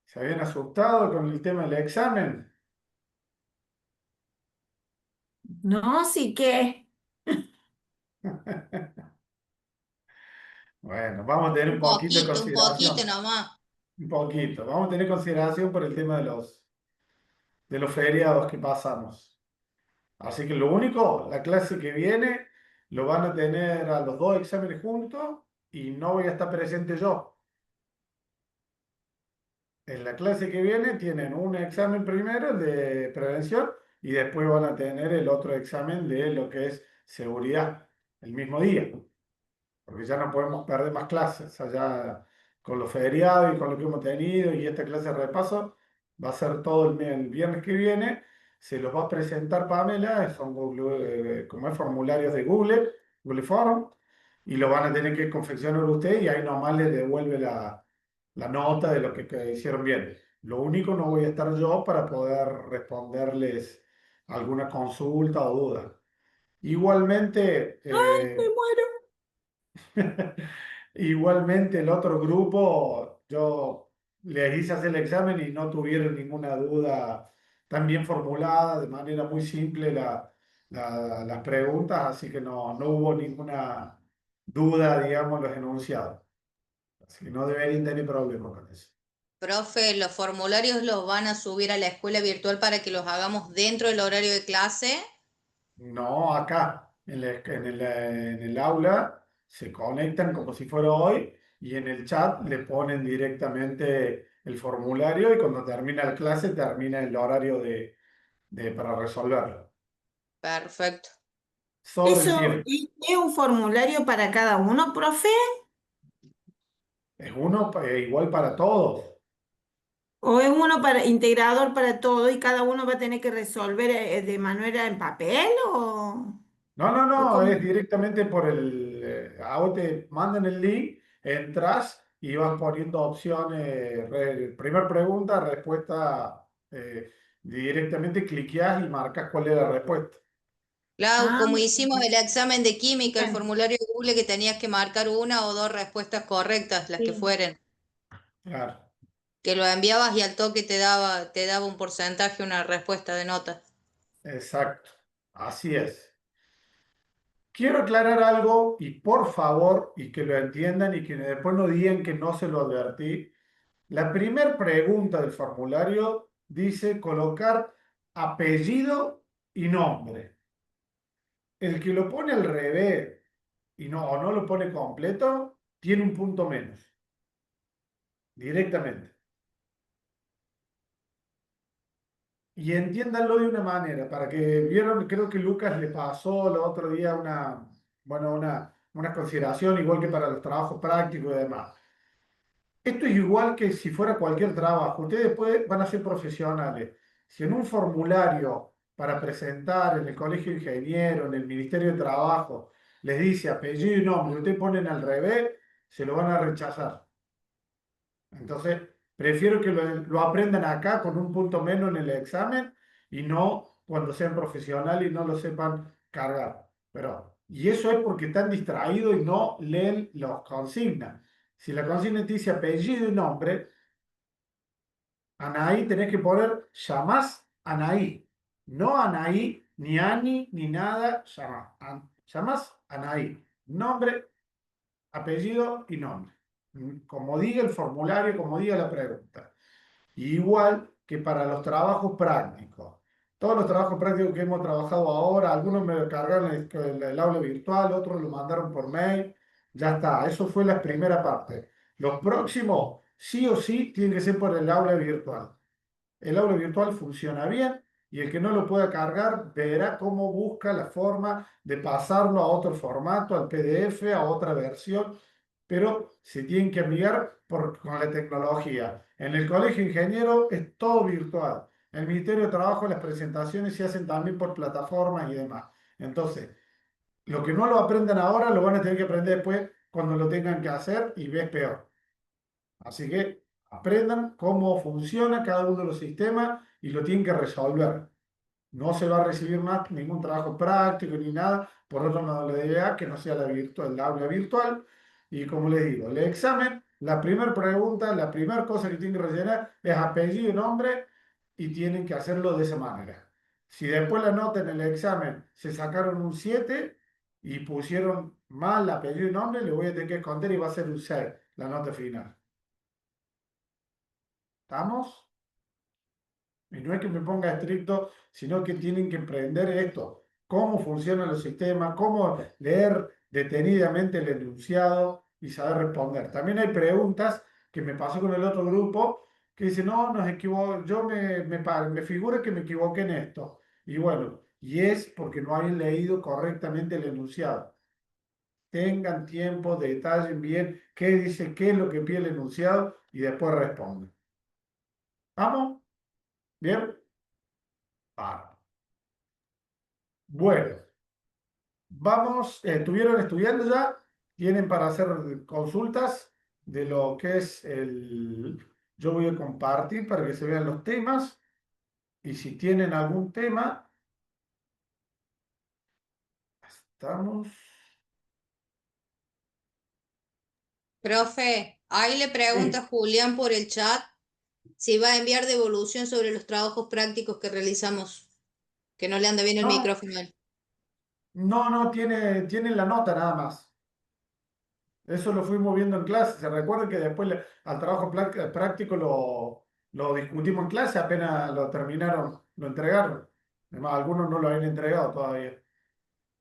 ¿Se habían asustado con el tema del examen? No, sí que. Bueno, vamos a tener un poquito de Un poquito consideración. nomás. Un poquito. Vamos a tener consideración por el tema de los feriados que pasamos. Así que lo único, la clase que viene, lo van a tener a los dos exámenes juntos y no voy a estar presente yo. En la clase que viene tienen un examen primero, el de prevención, y después van a tener el otro examen de lo que es seguridad, el mismo día, porque ya no podemos perder más clases. Allá con los feriados y con lo que hemos tenido y esta clase de repaso, va a ser todo el viernes que viene. Se los va a presentar Pamela, son como es formularios de Google Form, y lo van a tener que confeccionar ustedes y ahí nomás les devuelve la nota de lo que hicieron bien. Lo único, no voy a estar yo para poder responderles alguna consulta o duda. Igualmente, Me muero. igualmente el otro grupo, yo les hice hacer el examen y no tuvieron ninguna duda tan bien formulada, de manera muy simple las preguntas, así que no hubo ninguna duda, digamos, los enunciados. Así que no deberían tener problema con eso. Profe, los formularios los van a subir a la escuela virtual para que los hagamos dentro del horario de clase. No, acá, en el aula, se conectan como si fuera hoy y en el chat le ponen directamente el formulario y cuando termina la clase termina el horario para resolverlo. Perfecto. Sobre el Eso, tiempo. ¿y es un formulario para cada uno, profe? Es uno igual para todos. ¿O es uno para integrador para todo y cada uno va a tener que resolver de manera en papel No, no, o no, cómo? es directamente a vos te mandan el link, entras y vas poniendo opciones, primer pregunta, respuesta, directamente cliqueas y marcas cuál es la respuesta. Claro, Ah, como hicimos el examen de química, el bien, formulario de Google que tenías que marcar una o dos respuestas correctas, las que sí. fueren, Claro, que lo enviabas y al toque te daba un porcentaje, una respuesta de nota. exacto, así es. Quiero aclarar algo y por favor, y que lo entiendan y que después no digan que no se lo advertí. La primera pregunta del formulario dice colocar apellido y nombre. El que lo pone al revés o no lo pone completo, tiene un punto menos, directamente. Y entiéndanlo de una manera, para que vieron, creo que Lucas le pasó el otro día bueno, una consideración, igual que para los trabajos prácticos y demás. Esto es igual que si fuera cualquier trabajo. Ustedes van a ser profesionales. Si en un formulario para presentar en el Colegio de Ingenieros, en el Ministerio de Trabajo, les dice apellido y nombre, ustedes ponen al revés, se lo van a rechazar. Entonces, prefiero que lo aprendan acá con un punto menos en el examen y no cuando sean profesionales y no lo sepan cargar. Y eso es porque están distraídos y no leen las consignas. Si la consigna te dice apellido y nombre, Anaí tenés que poner llamás Anaí. No Anaí, ni Ani, ni nada. Llamás Anaí. Nombre, apellido y nombre. Como diga el formulario, como diga la pregunta. Igual que para los trabajos prácticos. Todos los trabajos prácticos que hemos trabajado ahora, algunos me cargaron el aula virtual, otros lo mandaron por mail. Ya está, eso fue la primera parte. Los próximos, sí o sí, tienen que ser por el aula virtual. El aula virtual funciona bien y el que no lo pueda cargar verá cómo busca la forma de pasarlo a otro formato, al PDF, a otra versión, pero se tienen que amigar con la tecnología. En el Colegio de Ingenieros es todo virtual. En el Ministerio de Trabajo las presentaciones se hacen también por plataformas y demás. Entonces, lo que no lo aprendan ahora lo van a tener que aprender después cuando lo tengan que hacer y ves peor. Así que aprendan cómo funciona cada uno de los sistemas y lo tienen que resolver. No se va a recibir más ningún trabajo práctico ni nada por otra modalidad que no sea la virtual, la aula virtual. Y como les digo, el examen, la primera pregunta, la primera cosa que tienen que rellenar es apellido y nombre y tienen que hacerlo de esa manera. Si después la nota en el examen se sacaron un 7 y pusieron mal apellido y nombre, le voy a tener que esconder y va a ser un 6 la nota final. ¿Estamos? Y no es que me ponga estricto, sino que tienen que aprender esto, cómo funcionan los sistemas, cómo leer detenidamente el enunciado y saber responder. También hay preguntas que me pasó con el otro grupo que dicen, no, nos equivoco, yo me figura que me equivoqué en esto. Y bueno, y es porque no hayan leído correctamente el enunciado. Tengan tiempo, detallen bien qué dice, qué es lo que pide el enunciado y después responden. ¿Vamos? ¿Bien? Ah. Bueno. Vamos, ¿estuvieron estudiando ya? ¿Tienen para hacer consultas de lo que es el... Yo voy a compartir para que se vean los temas y si tienen algún tema, estamos... Profe, ahí le pregunta Sí. Julián por el chat si va a enviar devolución sobre los trabajos prácticos que realizamos, que no le anda bien el No, micrófono a él. no, tiene la nota nada más. Eso lo fuimos viendo en clase. ¿Se recuerdan que después al trabajo práctico lo discutimos en clase? Apenas lo terminaron, lo entregaron. Además, algunos no lo habían entregado todavía.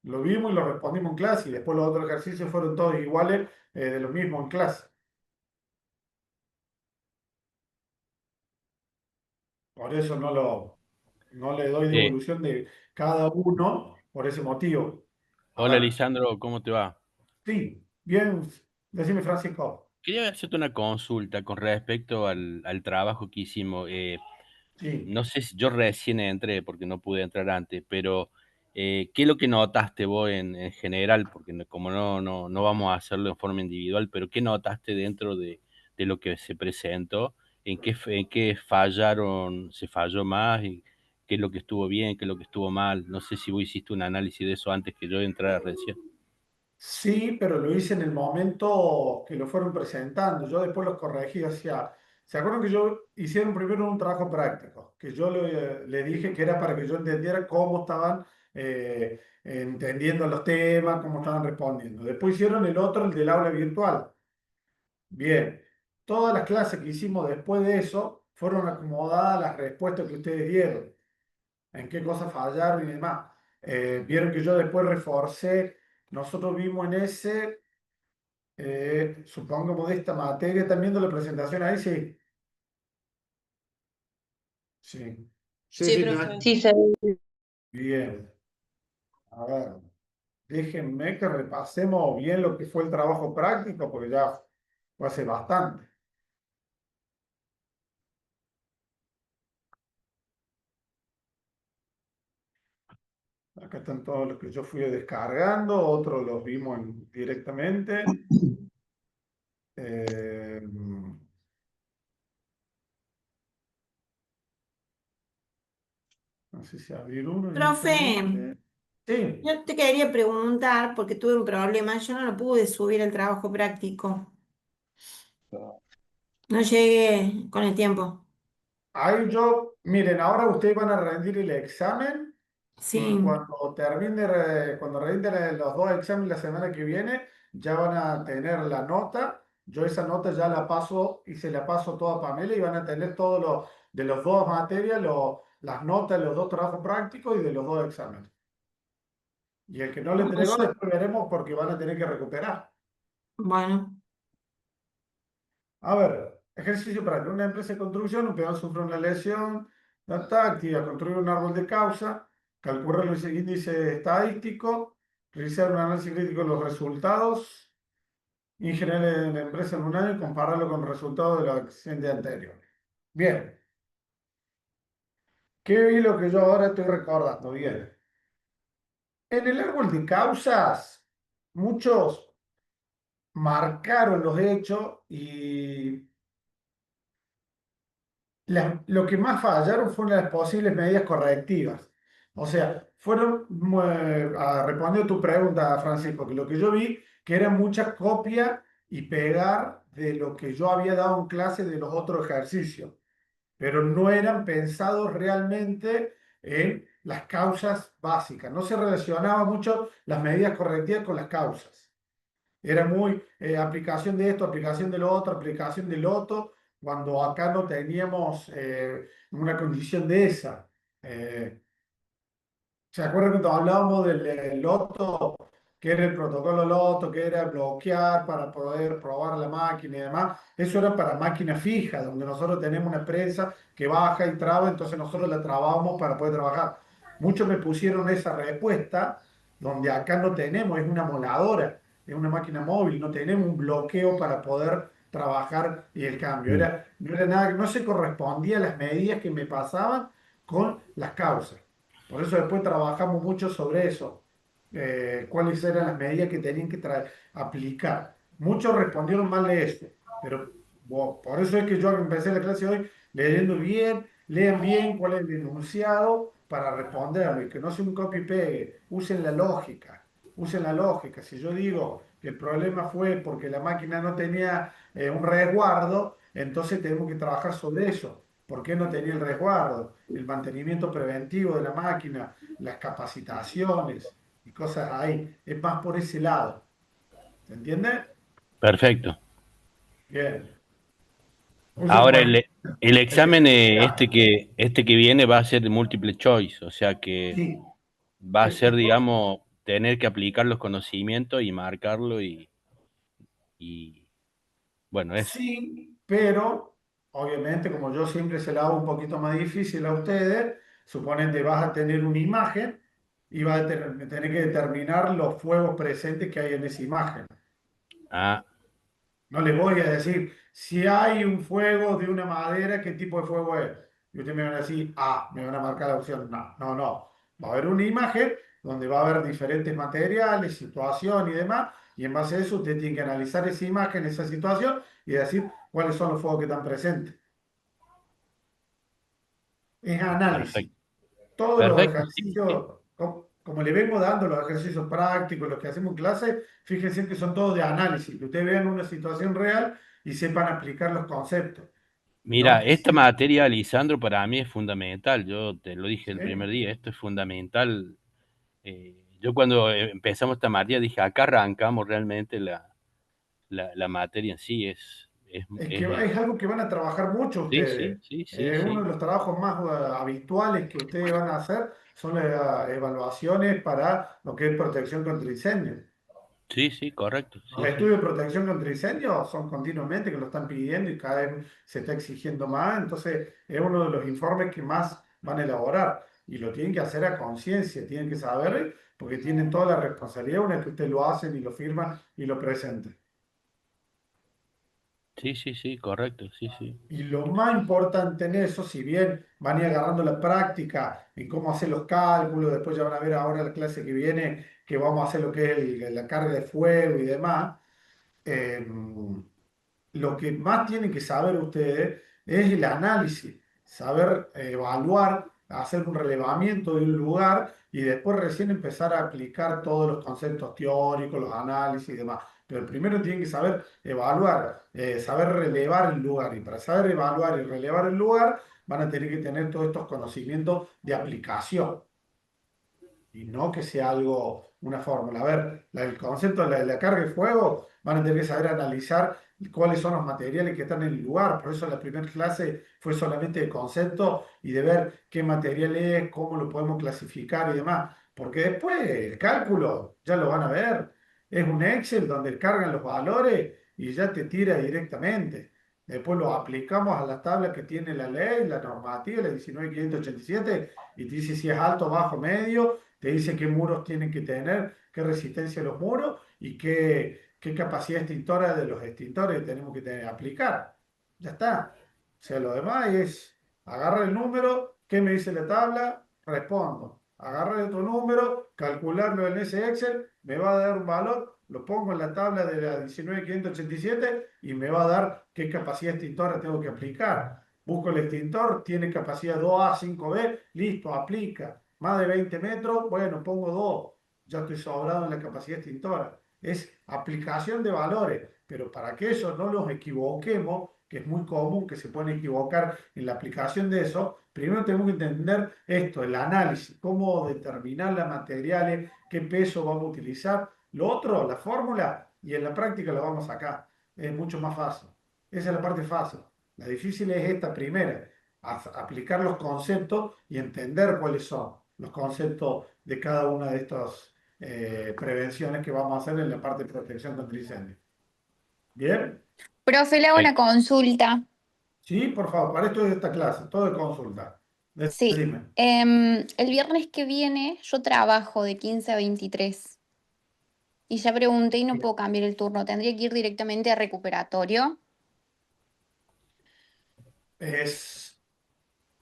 Lo vimos y lo respondimos en clase y después los otros ejercicios fueron todos iguales de lo mismo en clase. Por eso no le doy Sí. devolución de cada uno por ese motivo. A Hola, ver, Lisandro, ¿cómo te va? sí, bien, decime Francisco. Quería hacerte una consulta con respecto al trabajo que hicimos. Sí. No sé si yo recién entré porque no pude entrar antes, pero ¿qué es lo que notaste vos en general? Porque como no vamos a hacerlo en forma individual, pero ¿qué notaste dentro de lo que se presentó? En qué fallaron, se falló más? ¿Y qué es lo que estuvo bien, qué es lo que estuvo mal? No sé si vos hiciste un análisis de eso antes que yo entrara recién. Sí, pero lo hice en el momento que lo fueron presentando. Yo después los corregí hacia... ¿Se acuerdan que yo hicieron primero un trabajo práctico? Que yo le dije que era para que yo entendiera cómo estaban entendiendo los temas, cómo estaban respondiendo. Después hicieron el otro, el del aula virtual. Bien, todas las clases que hicimos después de eso fueron acomodadas a las respuestas que ustedes dieron, en qué cosas fallaron y demás. Vieron que yo después reforcé, nosotros vimos en ese, supongo de esta materia, ¿están viendo la presentación ahí? Sí, sí, sí, Sí, sí, ¿no? profe. Sí, Bien, a ver, déjenme que repasemos bien lo que fue el trabajo práctico, porque ya fue hace bastante. Acá están todos los que yo fui descargando, otros los vimos directamente. Eh, no sé si abrir uno Profe, directamente. Sí, yo te quería preguntar, porque tuve un problema, yo no lo pude subir el trabajo práctico. No llegué con el tiempo. ahí yo, miren, ahora ustedes van a rendir el examen y Sí, cuando termine, cuando rinden los dos exámenes la semana que viene, ya van a tener la nota. Yo esa nota ya la paso y se la paso toda a Pamela y van a tener todos los, de los dos materias, las notas de los dos trabajos prácticos y de los dos exámenes. Y el que no le como entregó, yo, después veremos porque van a tener que recuperar. bueno, A ver, ejercicio práctico. Una empresa de construcción, un peón sufre una lesión, data activa, construir un árbol de causa, calcular los índices estadísticos, realizar un análisis crítico de los resultados, ingeniear en la empresa en un año y compararlo con los resultados de la accidente anterior. Bien, ¿qué vi lo que yo ahora estoy recordando? Bien, en el árbol de causas, muchos marcaron los hechos y lo que más fallaron fueron las posibles medidas correctivas. O sea, respondiendo a tu pregunta, Francisco, que lo que yo vi, que era mucha copia y pegar de lo que yo había dado en clase de los otros ejercicios, pero no eran pensados realmente en las causas básicas. No se relacionaba mucho las medidas correctivas con las causas. Era muy aplicación de esto, aplicación de lo otro, aplicación del otro, cuando acá no teníamos una condición de esa. Eh, ¿Se acuerdan cuando hablábamos del Loto, que era el protocolo Loto, que era bloquear para poder probar la máquina y demás? Eso era para máquina fija, donde nosotros tenemos una prensa que baja y traba, entonces nosotros la trabamos para poder trabajar. Muchos me pusieron esa respuesta, donde acá no tenemos, es una moladora, es una máquina móvil, no tenemos un bloqueo para poder trabajar y el cambio. Mm. No era nada, no se correspondía a las medidas que me pasaban con las causas. Por eso después trabajamos mucho sobre eso, cuáles eran las medidas que tenían que aplicar. Muchos respondieron mal de eso, pero por eso es que yo empecé la clase hoy leyendo bien, lean bien cuál es el enunciado para responderlo y que no sea un copy y pegue, usen la lógica, usen la lógica. Si yo digo que el problema fue porque la máquina no tenía un resguardo, entonces tenemos que trabajar sobre eso. ¿Por qué no tenía el resguardo? El mantenimiento preventivo de la máquina, las capacitaciones y cosas ahí. Es más por ese lado. ¿Se entiende? Perfecto. Bien. Usen Ahora el el que examen sea. este que viene va a ser de múltiple choice, o sea que Sí. va a ser, Esto, digamos, tener que aplicar los conocimientos y marcarlo y bueno, eso. sí, pero obviamente, como yo siempre se la hago un poquito más difícil a ustedes, suponete vas a tener una imagen y vas a tener que determinar los fuegos presentes que hay en esa imagen. Ah, No les voy a decir, si hay un fuego de una madera, ¿qué tipo de fuego es? Y ustedes me van a decir, me van a marcar la opción. No, no, no. Va a haber una imagen donde va a haber diferentes materiales, situación y demás, y en base a eso usted tiene que analizar esa imagen, esa situación, y decir cuáles son los fuegos que están presentes. Es análisis. perfecto. Todos los Perfecto, sí, sí. ejercicios, como le vengo dando los ejercicios prácticos, los que hacemos en clase, fíjense que son todos de análisis, que ustedes vean una situación real y sepan aplicar los conceptos. No Mira, que esta sí, materia, Lisandro, para mí es fundamental. Yo te lo dije el ¿sí? primer día, esto es fundamental. Yo cuando empezamos esta materia dije, acá arrancamos realmente la materia en sí. Es que es algo que van a trabajar mucho Sí, sí, ustedes. sí, sí, Uno sí. de los trabajos más habituales que ustedes van a hacer son las evaluaciones para lo que es protección contra incendios. Sí, sí, correcto. Los Sí, sí. estudios de protección contra incendios son continuamente que lo están pidiendo y cada vez se está exigiendo más. Entonces, es uno de los informes que más van a elaborar y lo tienen que hacer a conciencia, tienen que saber porque tienen toda la responsabilidad una vez que ustedes lo hacen y lo firman y lo presentan. Sí, sí, sí, correcto. Sí, sí. Y lo más importante en eso, si bien van a ir agarrando la práctica en cómo hacer los cálculos, después ya van a ver ahora la clase que viene que vamos a hacer lo que es la carga de fuego y demás. eh, lo que más tienen que saber ustedes es el análisis, saber evaluar, hacer un relevamiento de un lugar y después recién empezar a aplicar todos los conceptos teóricos, los análisis y demás. Pero primero tienen que saber evaluar, saber relevar el lugar. Y para saber evaluar y relevar el lugar, van a tener que tener todos estos conocimientos de aplicación y no que sea algo, una fórmula. A ver, el concepto de la carga de fuego van a tener que saber analizar cuáles son los materiales que están en el lugar. Por eso la primera clase fue solamente de concepto y de ver qué material es, cómo lo podemos clasificar y demás. Porque después el cálculo, ya lo van a ver, es un Excel donde cargan los valores y ya te tira directamente. Después lo aplicamos a la tabla que tiene la ley, la normativa, la 19.587, y te dice si es alto, bajo, medio, te dice qué muros tienen que tener, qué resistencia a los muros y qué capacidad extintora de los extintores tenemos que aplicar. Ya está. O sea, lo demás es agarrar el número, ¿qué me dice la tabla? Respondo. Agarrar otro número, calcularlo en ese Excel, me va a dar un valor, lo pongo en la tabla de la 19.587 y me va a dar qué capacidad extintora tengo que aplicar. Busco el extintor, tiene capacidad 2A, 5B, listo, aplica. Más de 20 metros, bueno, pongo dos, ya estoy sobrado en la capacidad extintora. Es aplicación de valores, pero para que eso no los equivoquemos, que es muy común que se pueden equivocar en la aplicación de eso, primero tenemos que entender esto, el análisis, cómo determinar los materiales, qué peso vamos a utilizar. Lo otro, la fórmula, y en la práctica lo vamos a sacar. Es mucho más fácil. Esa es la parte fácil. La difícil es esta primera, aplicar los conceptos y entender cuáles son los conceptos de cada una de estas prevenciones que vamos a hacer en la parte de protección contra incendios. ¿Bien? Profe, le hago una Perfecto. consulta. Sí, por favor, para esto es esta clase, todo de consulta. Sí, Dime. el viernes que viene yo trabajo de 15 a 23 y ya pregunté y no puedo cambiar el turno. ¿Tendría que ir directamente a recuperatorio? Es,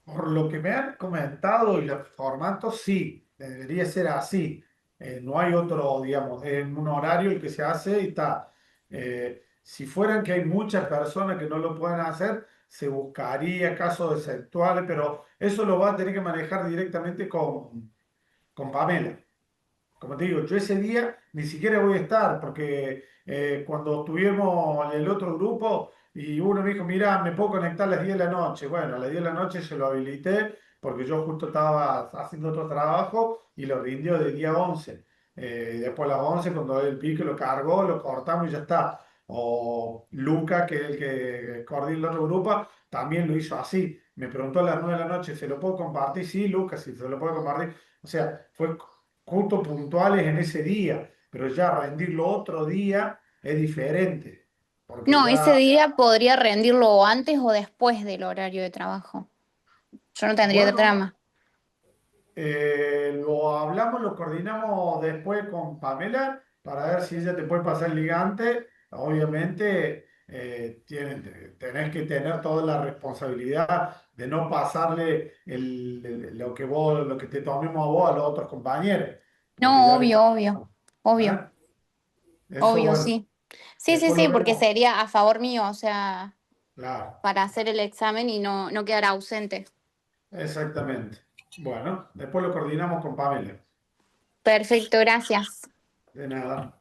por lo que me han comentado y los formatos, sí, debería ser así. No hay otro, digamos, en un horario el que se hace y está. Si fueran que hay muchas personas que no lo pueden hacer, se buscaría casos exceptuales, pero eso lo va a tener que manejar directamente con Pamela. Como te digo, yo ese día ni siquiera voy a estar, porque cuando estuvimos en el otro grupo y uno me dijo, mira, me puedo conectar a las 10 de la noche. Bueno, a las 10 de la noche se lo habilité porque yo justo estaba haciendo otro trabajo y lo rindió de día 11. Después a las 11 cuando el pique lo cargó, lo cortamos y ya está. O Luca, que es el que coordina el otro grupo, también lo hizo así. Me preguntó a las 9 de la noche, ¿se lo puedo compartir? Sí, Lucas, sí, se lo puedo compartir. O sea, fue justo puntuales en ese día, pero ya rendirlo otro día es diferente, porque No, ese ya, día podría rendirlo antes o después del horario de trabajo. Yo no tendría bueno, drama. lo hablamos, lo coordinamos después con Pamela para ver si ella te puede pasar el ligante. Obviamente, tenés que tener toda la responsabilidad de no pasarle lo que vos, lo que te tomemos a vos a los otros compañeros, porque No, ya obvio, obvio, obvio, ¿eh? Eso, obvio, bueno, sí. Sí, sí, después sí, lo porque vemos, sería a favor mío, o sea, claro. para hacer el examen y no quedar ausente. Exactamente. Bueno, después lo coordinamos con Pamela. Perfecto, gracias. De nada.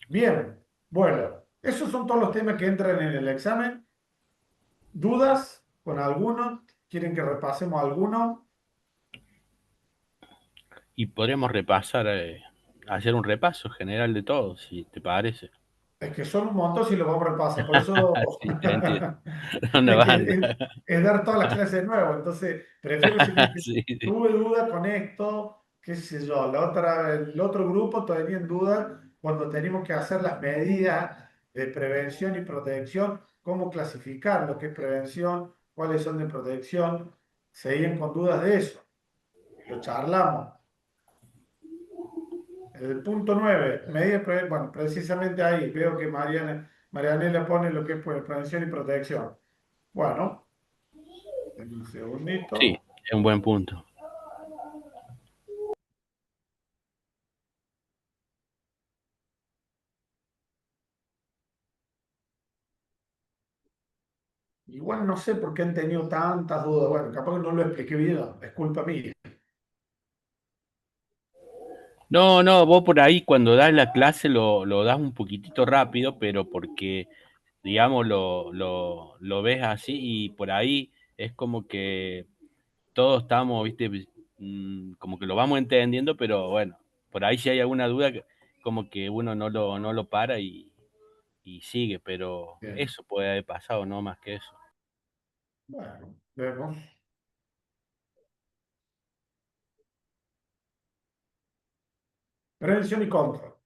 Bien, bueno, esos son todos los temas que entran en el examen. ¿Dudas con alguno? ¿Quieren que repasemos alguno? Y podríamos repasar, hacer un repaso general de todo, si te parece. Es que son un montón si los vamos a repasar, por eso Sí, entiendo. Una es que banda. es dar todas las clases de nuevo. Entonces, prefiero decirles que Sí, sí. tuve duda con esto, qué sé yo, el otro grupo todavía en duda cuando tenemos que hacer las medidas de prevención y protección, cómo clasificar lo que es prevención, cuáles son de protección, seguían con dudas de eso. Lo charlamos. El punto 9 bueno, precisamente ahí veo que Marianela pone lo que es pues, prevención y protección. Bueno, denme un Sí, segundito. es un buen punto. Igual no sé por qué han tenido tantas dudas. Bueno, capaz que no lo expliqué bien, es culpa mía. No, no, vos por ahí cuando das la clase lo das un poquitito rápido, pero porque, digamos, lo ves así y por ahí es como que todos estamos, viste, como que lo vamos entendiendo, pero bueno, por ahí si hay alguna duda, como que uno no lo para y sigue, pero Bien, eso puede haber pasado, no más que eso. bueno, vemos. Prevención y control.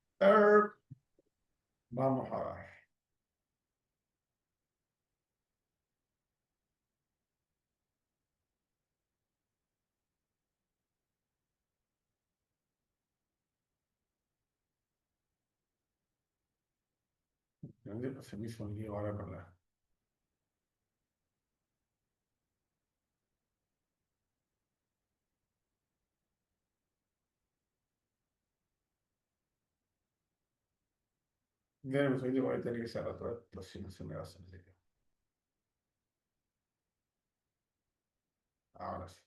Vamos a ver. Se me hizo un lío ahora con la. Denme un segundo porque tiene que cerrar todo esto, si no se me va a hacer lío. Ahora sí.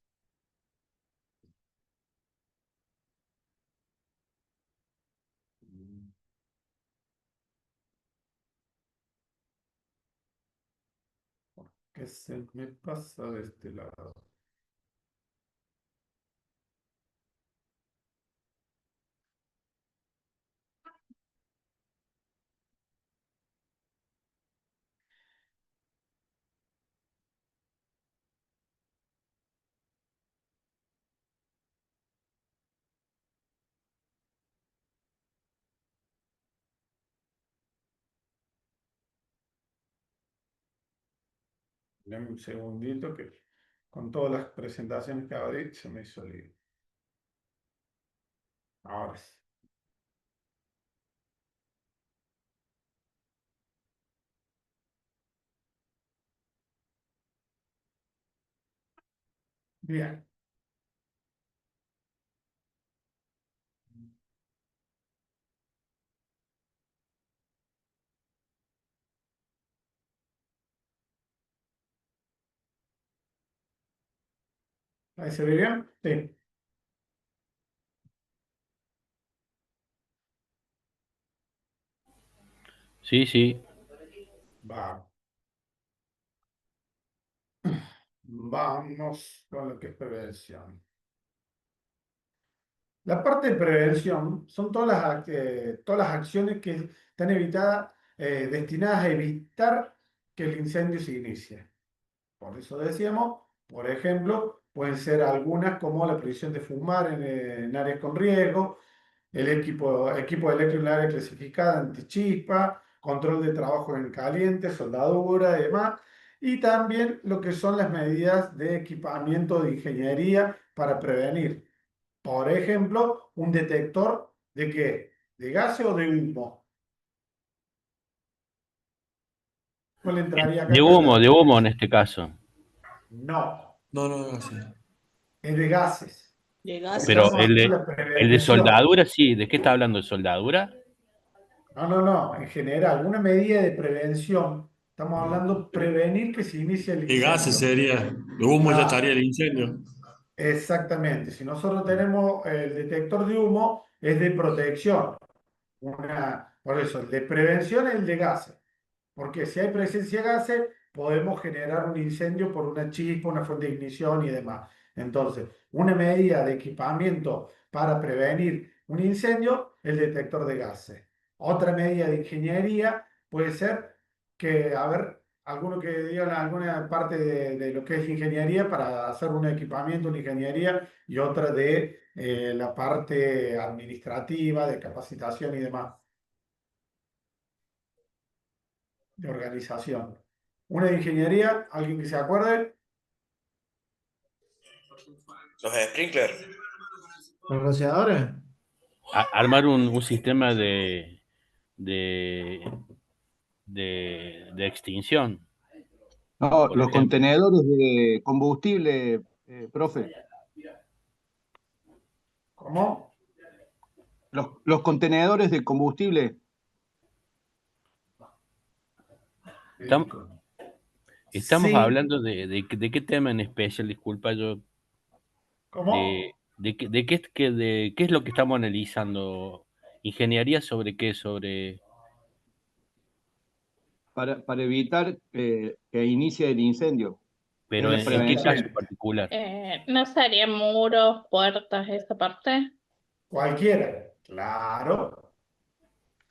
que se me pasa de este lado. Dame un segundito que con todas las presentaciones que abrí se me hizo lío. Ahora sí. Bien. ¿Ahí se ve bien? Sí. Sí, sí. Va. Vamos con lo que es prevención. La parte de prevención son todas las acciones que están destinadas a evitar que el incendio se inicie. Por eso decíamos, por ejemplo, pueden ser algunas como la prohibición de fumar en áreas con riesgo, el equipo eléctrico en el área clasificada antichispa, control de trabajo en caliente, soldadura y demás, y también lo que son las medidas de equipamiento de ingeniería para prevenir. Por ejemplo, un detector de qué, de gases o de humo. ¿Cuál entraría acá? ¿Cuál es la De humo en diferencia? este caso. No, No, no, no, sí. es de gases. De Pero Estamos gases. haciendo la el de prevención. soldadura, sí. ¿De qué está hablando de soldadura? No, no, no. En general, una medida de prevención. Estamos hablando prevenir que se inicie el Y gases incendio. sería. De humo ya estaría Claro, el incendio. exactamente. Si nosotros tenemos el detector de humo, es de protección. Por eso, el de prevención es el de gases. Porque si hay presencia de gases, podemos generar un incendio por una chispa, una fuente de ignición y demás. Entonces, una medida de equipamiento para prevenir un incendio, el detector de gases. Otra medida de ingeniería puede ser que, a ver, alguno que diga alguna parte de lo que es ingeniería para hacer un equipamiento, una ingeniería, y otra de la parte administrativa, de capacitación y demás, de organización. Una de ingeniería, alguien que se acuerde. Los sprinklers. Los rociadores. Armar un sistema de, de extinción, No, por los ejemplo. contenedores de combustible, profe. ¿Cómo? Los contenedores de combustible. Estamos Sí. hablando de qué tema en especial, disculpa, yo, ¿Cómo? de qué es lo que estamos analizando. Ingeniería sobre qué, sobre, Para evitar que inicie el incendio. Es pero la en qué caso prevención. particular. ¿No sería muros, puertas, esa parte? Cualquiera. Claro.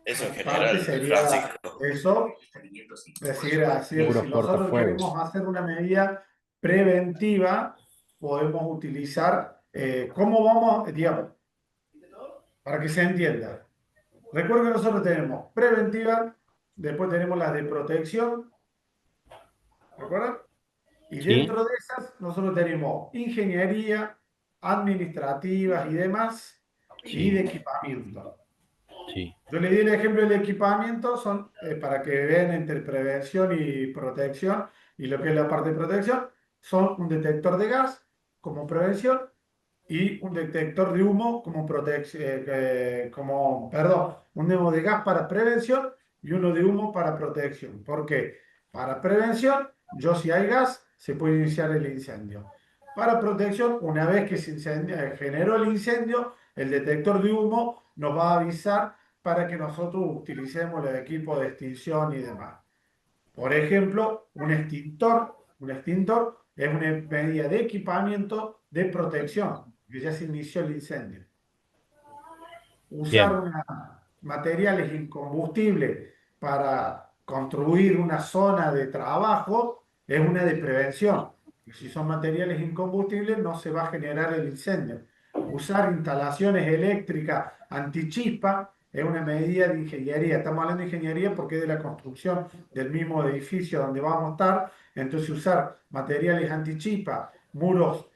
Eso en Parte general, sería Francisco. eso. Decir, Muros, si nosotros cortafuegos. queremos hacer una medida preventiva, podemos utilizar, ¿cómo vamos? Digamos, para que se entienda. Recuerden que nosotros tenemos preventiva, después tenemos las de protección, ¿recuerdan? Y ¿Sí? dentro de esas, nosotros tenemos ingeniería, administrativas y demás, y de Sí, equipamiento. sí, Yo le di el ejemplo del equipamiento, son para que vean entre prevención y protección, y lo que es la parte de protección, son un detector de gas como prevención y un detector de humo como protección, perdón, un demo de gas para prevención y uno de humo para protección. ¿Por qué? Para prevención, yo si hay gas, se puede iniciar el incendio. Para protección, una vez que generó el incendio, el detector de humo nos va a avisar para que nosotros utilicemos los equipos de extinción y demás. Por ejemplo, un extintor Un extintor es una medida de equipamiento de protección, que ya se inició el incendio. Usar materiales incombustibles para construir una zona de trabajo es una de prevención. Y si son materiales incombustibles, no se va a generar el incendio. Usar instalaciones eléctricas antichispa es una medida de ingeniería. Estamos hablando de ingeniería porque es de la construcción del mismo edificio donde vamos a estar. Entonces, usar materiales antichispa, muros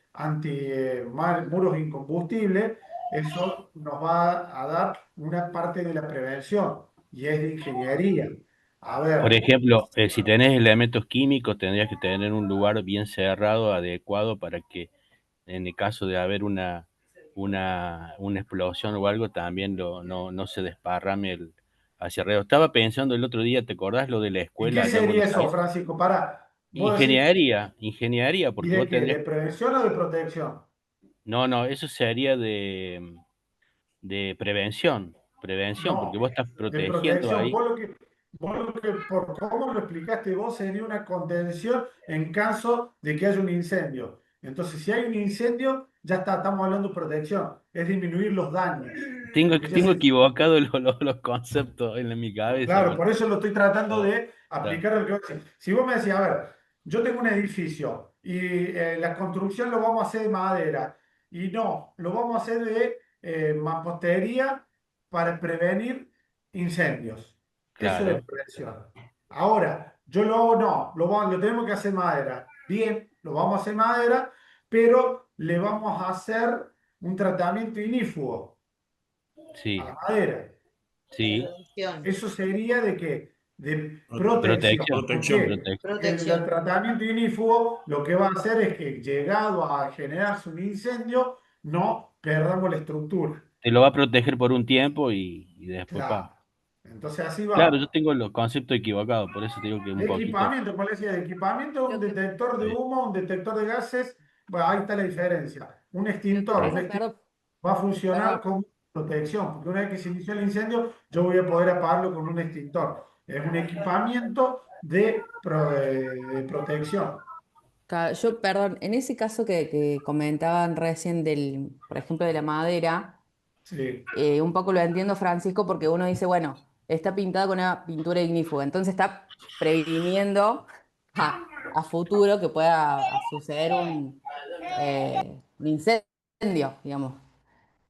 incombustibles, eso nos va a dar una parte de la prevención y es de ingeniería. A Por ver, ejemplo, si tenés elementos químicos, tendrías que tener un lugar bien cerrado, adecuado, para que en el caso de haber una explosión o algo, también no se desparrame hacia arriba. Estaba pensando el otro día, ¿te acordás lo de la ¿y escuela qué allá en sería Buenos eso, Aires? Francisco? Vos decís, Ingeniería, ¿y porque de vos qué? tendrías... ¿De prevención o de protección? No, eso sería de prevención, porque No, vos estás de protegiendo protección. ahí. Por cómo lo explicaste vos, sería una contención en caso de que haya un incendio. Entonces, si hay un incendio, ya estamos hablando de protección, es disminuir los daños. Porque ya Tengo se, equivocado los conceptos en mi cabeza, Claro, pero por eso lo estoy tratando está, de está, aplicar lo que vos decís. Si vos me decís, a ver, yo tengo un edificio y la construcción lo vamos a hacer de madera y no, lo vamos a hacer de mampostería para prevenir incendios. Eso es claro. prevención. Ahora, yo lo hago, no, lo tenemos que hacer madera. Bien, lo vamos a hacer madera, pero le vamos a hacer un tratamiento inífugo a Sí, la madera. sí. Prevención. Eso sería de que de protección. Protección, ¿Por Protección. qué? protección. El Protección. tratamiento inífugo lo que va a hacer es que llegado a generarse un incendio, no perdamos la estructura. Te lo va a proteger por un tiempo y después Claro. pa. Entonces así Claro, yo va. tengo los conceptos equivocados, por eso te digo que un De poquito. equipamiento, como le decía, de equipamiento, un Lo que, detector de Sí, humo, un detector de gases. Bueno, ahí está la diferencia. Un lo que extintor, pasa, perdón, va a funcionar perdón. como protección, porque una vez que se inició el incendio, yo voy a poder apagarlo con un extintor. Es un equipamiento de protección. Yo, perdón, en ese caso que comentaban recién por ejemplo, de la madera, Sí, un poco lo entiendo, Francisco, porque uno dice, bueno, está pintada con una pintura ignífuga, entonces está previniendo a futuro que pueda suceder un incendio, digamos.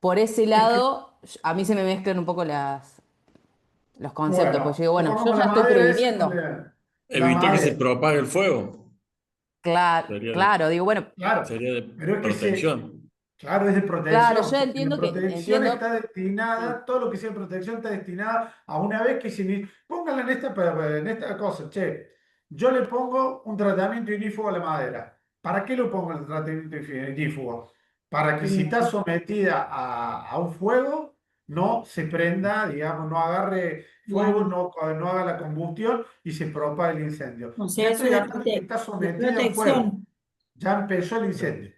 Por ese es que, lado, a mí se me mezclan un poco los conceptos, pues yo bueno, digo, bueno, yo pongamos ya la estoy madera, es previniendo. la Evitar que se madera. propague el fuego. Claro, Sería de, claro, digo, bueno, Claro, sería de pero es que protección. claro, es de claro, protección, yo porque la entiendo protección está sí, destinada, todo lo que sea de protección está destinada a una vez que se inicia. Pónganla en esta cosa, che. Yo le pongo un tratamiento ignífugo a la madera. ¿Para qué lo pongo el tratamiento ignífugo? Para que si está sometida a un fuego, no se prenda, digamos, no agarre fuego, Claro. no haga la combustión y se propague el incendio. O Ya sea, eso estoy es hablando de que está de sometida a un fuego. protección. Ya empezó el incendio.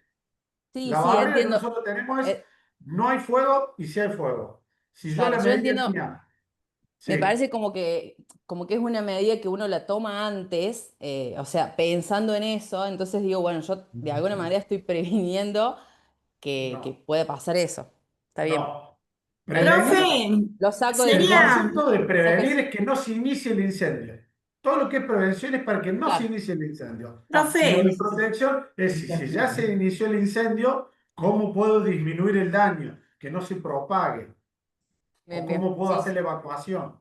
sí, La sí, barrera que entiendo. nosotros tenemos es Eh, no hay fuego y si hay fuego. Si yo claro, la yo medida entiendo, mía, me sí, parece como que es una medida que uno la toma antes, o sea, pensando en eso, entonces digo, bueno, yo de alguna manera estoy previniendo que no, puede pasar eso. Está bien. no. Ahí Prevenir, lo saco de el mi, Sería, concepto de saco prevenir eso. es que no se inicie el incendio. Todo lo que es prevención es para que no se Claro, inicie el incendio. profe, Y lo de protección es si ya se inició el incendio, ¿cómo puedo disminuir el daño? Que no se propague. ¿O bien, bien. cómo puedo Sí, hacer sí. la evacuación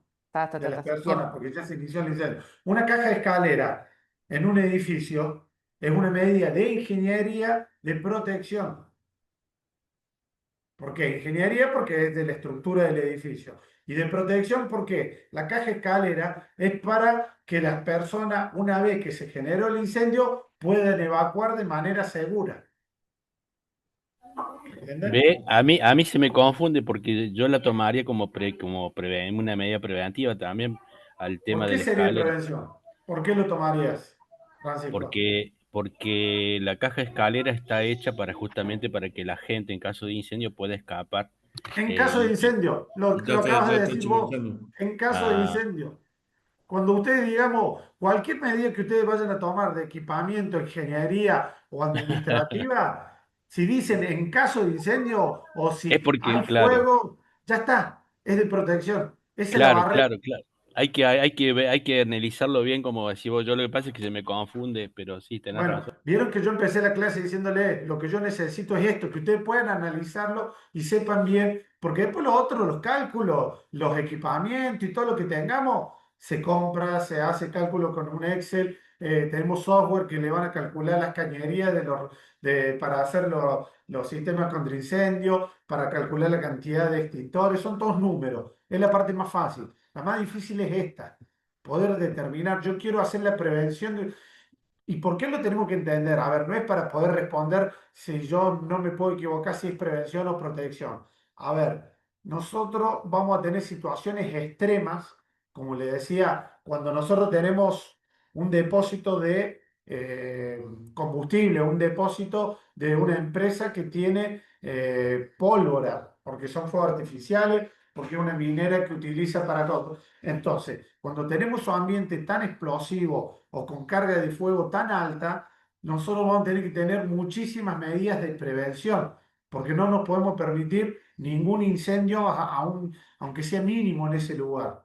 de las Bien. personas? Porque ya se inició el incendio. Una caja de escalera en un edificio es una medida de ingeniería de protección. ¿Por qué? Ingeniería porque es de la estructura del edificio. Y de protección porque la caja de escalera es para que las personas, una vez que se generó el incendio, puedan evacuar de manera segura. ¿Entienden? Ve, a mí se me confunde porque yo la tomaría una medida preventiva también al ¿Por tema de qué la sería escalera, prevención? ¿Por qué lo tomarías, Francisco? porque la caja de escalera está hecha justamente para que la gente en caso de incendio pueda escapar. En eh, caso de y, y- incendio, lo Ya acabas de está decir hecho el vos, incendio. en caso de ah, incendio. Cuando ustedes, digamos, cualquier medida que ustedes vayan a tomar de equipamiento, ingeniería o administrativa, si dicen en caso de incendio o Es si porque, hay claro, fuego, ya está, es de protección. Esa es la claro, barrera. claro, claro. Hay que analizarlo bien, como decís vos. Yo lo que pasa es que se me confunde, pero sí, tenés Bueno, razón. vieron que yo empecé la clase diciéndole, lo que yo necesito es esto, que ustedes puedan analizarlo y sepan bien, porque después lo otro, los cálculos, los equipamientos y todo lo que tengamos, se compra, se hace cálculo con un Excel, tenemos software que le van a calcular las cañerías para hacer los sistemas contra incendio, para calcular la cantidad de extintores, son todos números, es la parte más fácil. La más difícil es esta, poder determinar, yo quiero hacer la prevención de... ¿Y por qué lo tenemos que entender? A ver, no es para poder responder si yo no me puedo equivocar si es prevención o protección. A ver, nosotros vamos a tener situaciones extremas, como le decía, cuando nosotros tenemos un depósito de combustible, un depósito de una empresa que tiene pólvora, porque son fuegos artificiales, porque es una minera que utiliza para todo. Entonces, cuando tenemos un ambiente tan explosivo o con carga de fuego tan alta, nosotros vamos a tener que tener muchísimas medidas de prevención, porque no nos podemos permitir ningún incendio, aunque sea mínimo en ese lugar.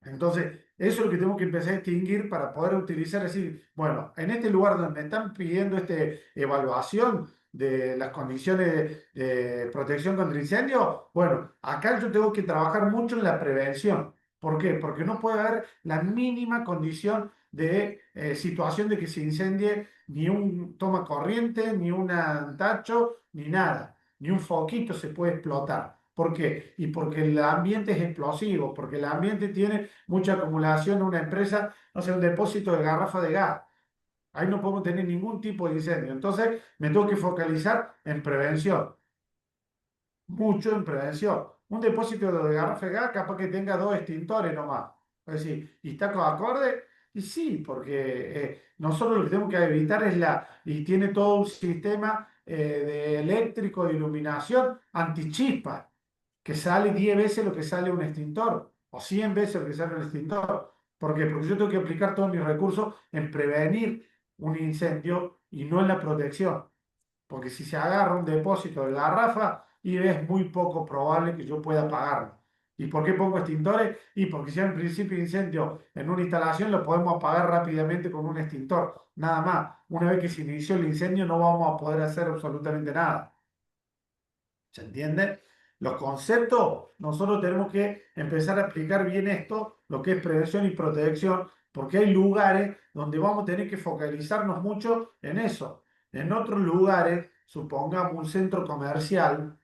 Entonces, eso es lo que tenemos que empezar a distinguir para poder utilizar, decir, bueno, en este lugar donde me están pidiendo esta evaluación de las condiciones de protección contra incendio, bueno, acá yo tengo que trabajar mucho en la prevención. ¿Por qué? Porque no puede haber la mínima condición de situación de que se incendie ni un toma corriente, ni un tacho, ni nada, ni un foquito se puede explotar. ¿Por qué? Y porque el ambiente es explosivo, porque el ambiente tiene mucha acumulación en una empresa, no sé, un depósito de garrafa de gas. Ahí no podemos tener ningún tipo de incendio. Entonces, me tengo que focalizar en prevención, mucho en prevención. Un depósito de garrafa de gas capaz que tenga 2 extintores nomás. Es decir, ¿y está con acorde? Y sí, porque nosotros lo que tenemos que evitar es y tiene todo un sistema de eléctrico de iluminación antichispa que sale 10 veces lo que sale un extintor, o 100 veces lo que sale un extintor. ¿Por qué? Porque yo tengo que aplicar todos mis recursos en prevenir un incendio y no en la protección. Porque si se agarra un depósito de garrafa, y es muy poco probable que yo pueda apagarlo. ¿Y por qué pongo extintores? Y porque si hay un principio de incendio en una instalación, lo podemos apagar rápidamente con un extintor. Nada más. Una vez que se inició el incendio, no vamos a poder hacer absolutamente nada. ¿Se entiende? Los conceptos, nosotros tenemos que empezar a explicar bien esto, lo que es prevención y protección, porque hay lugares donde vamos a tener que focalizarnos mucho en eso. En otros lugares, supongamos un centro comercial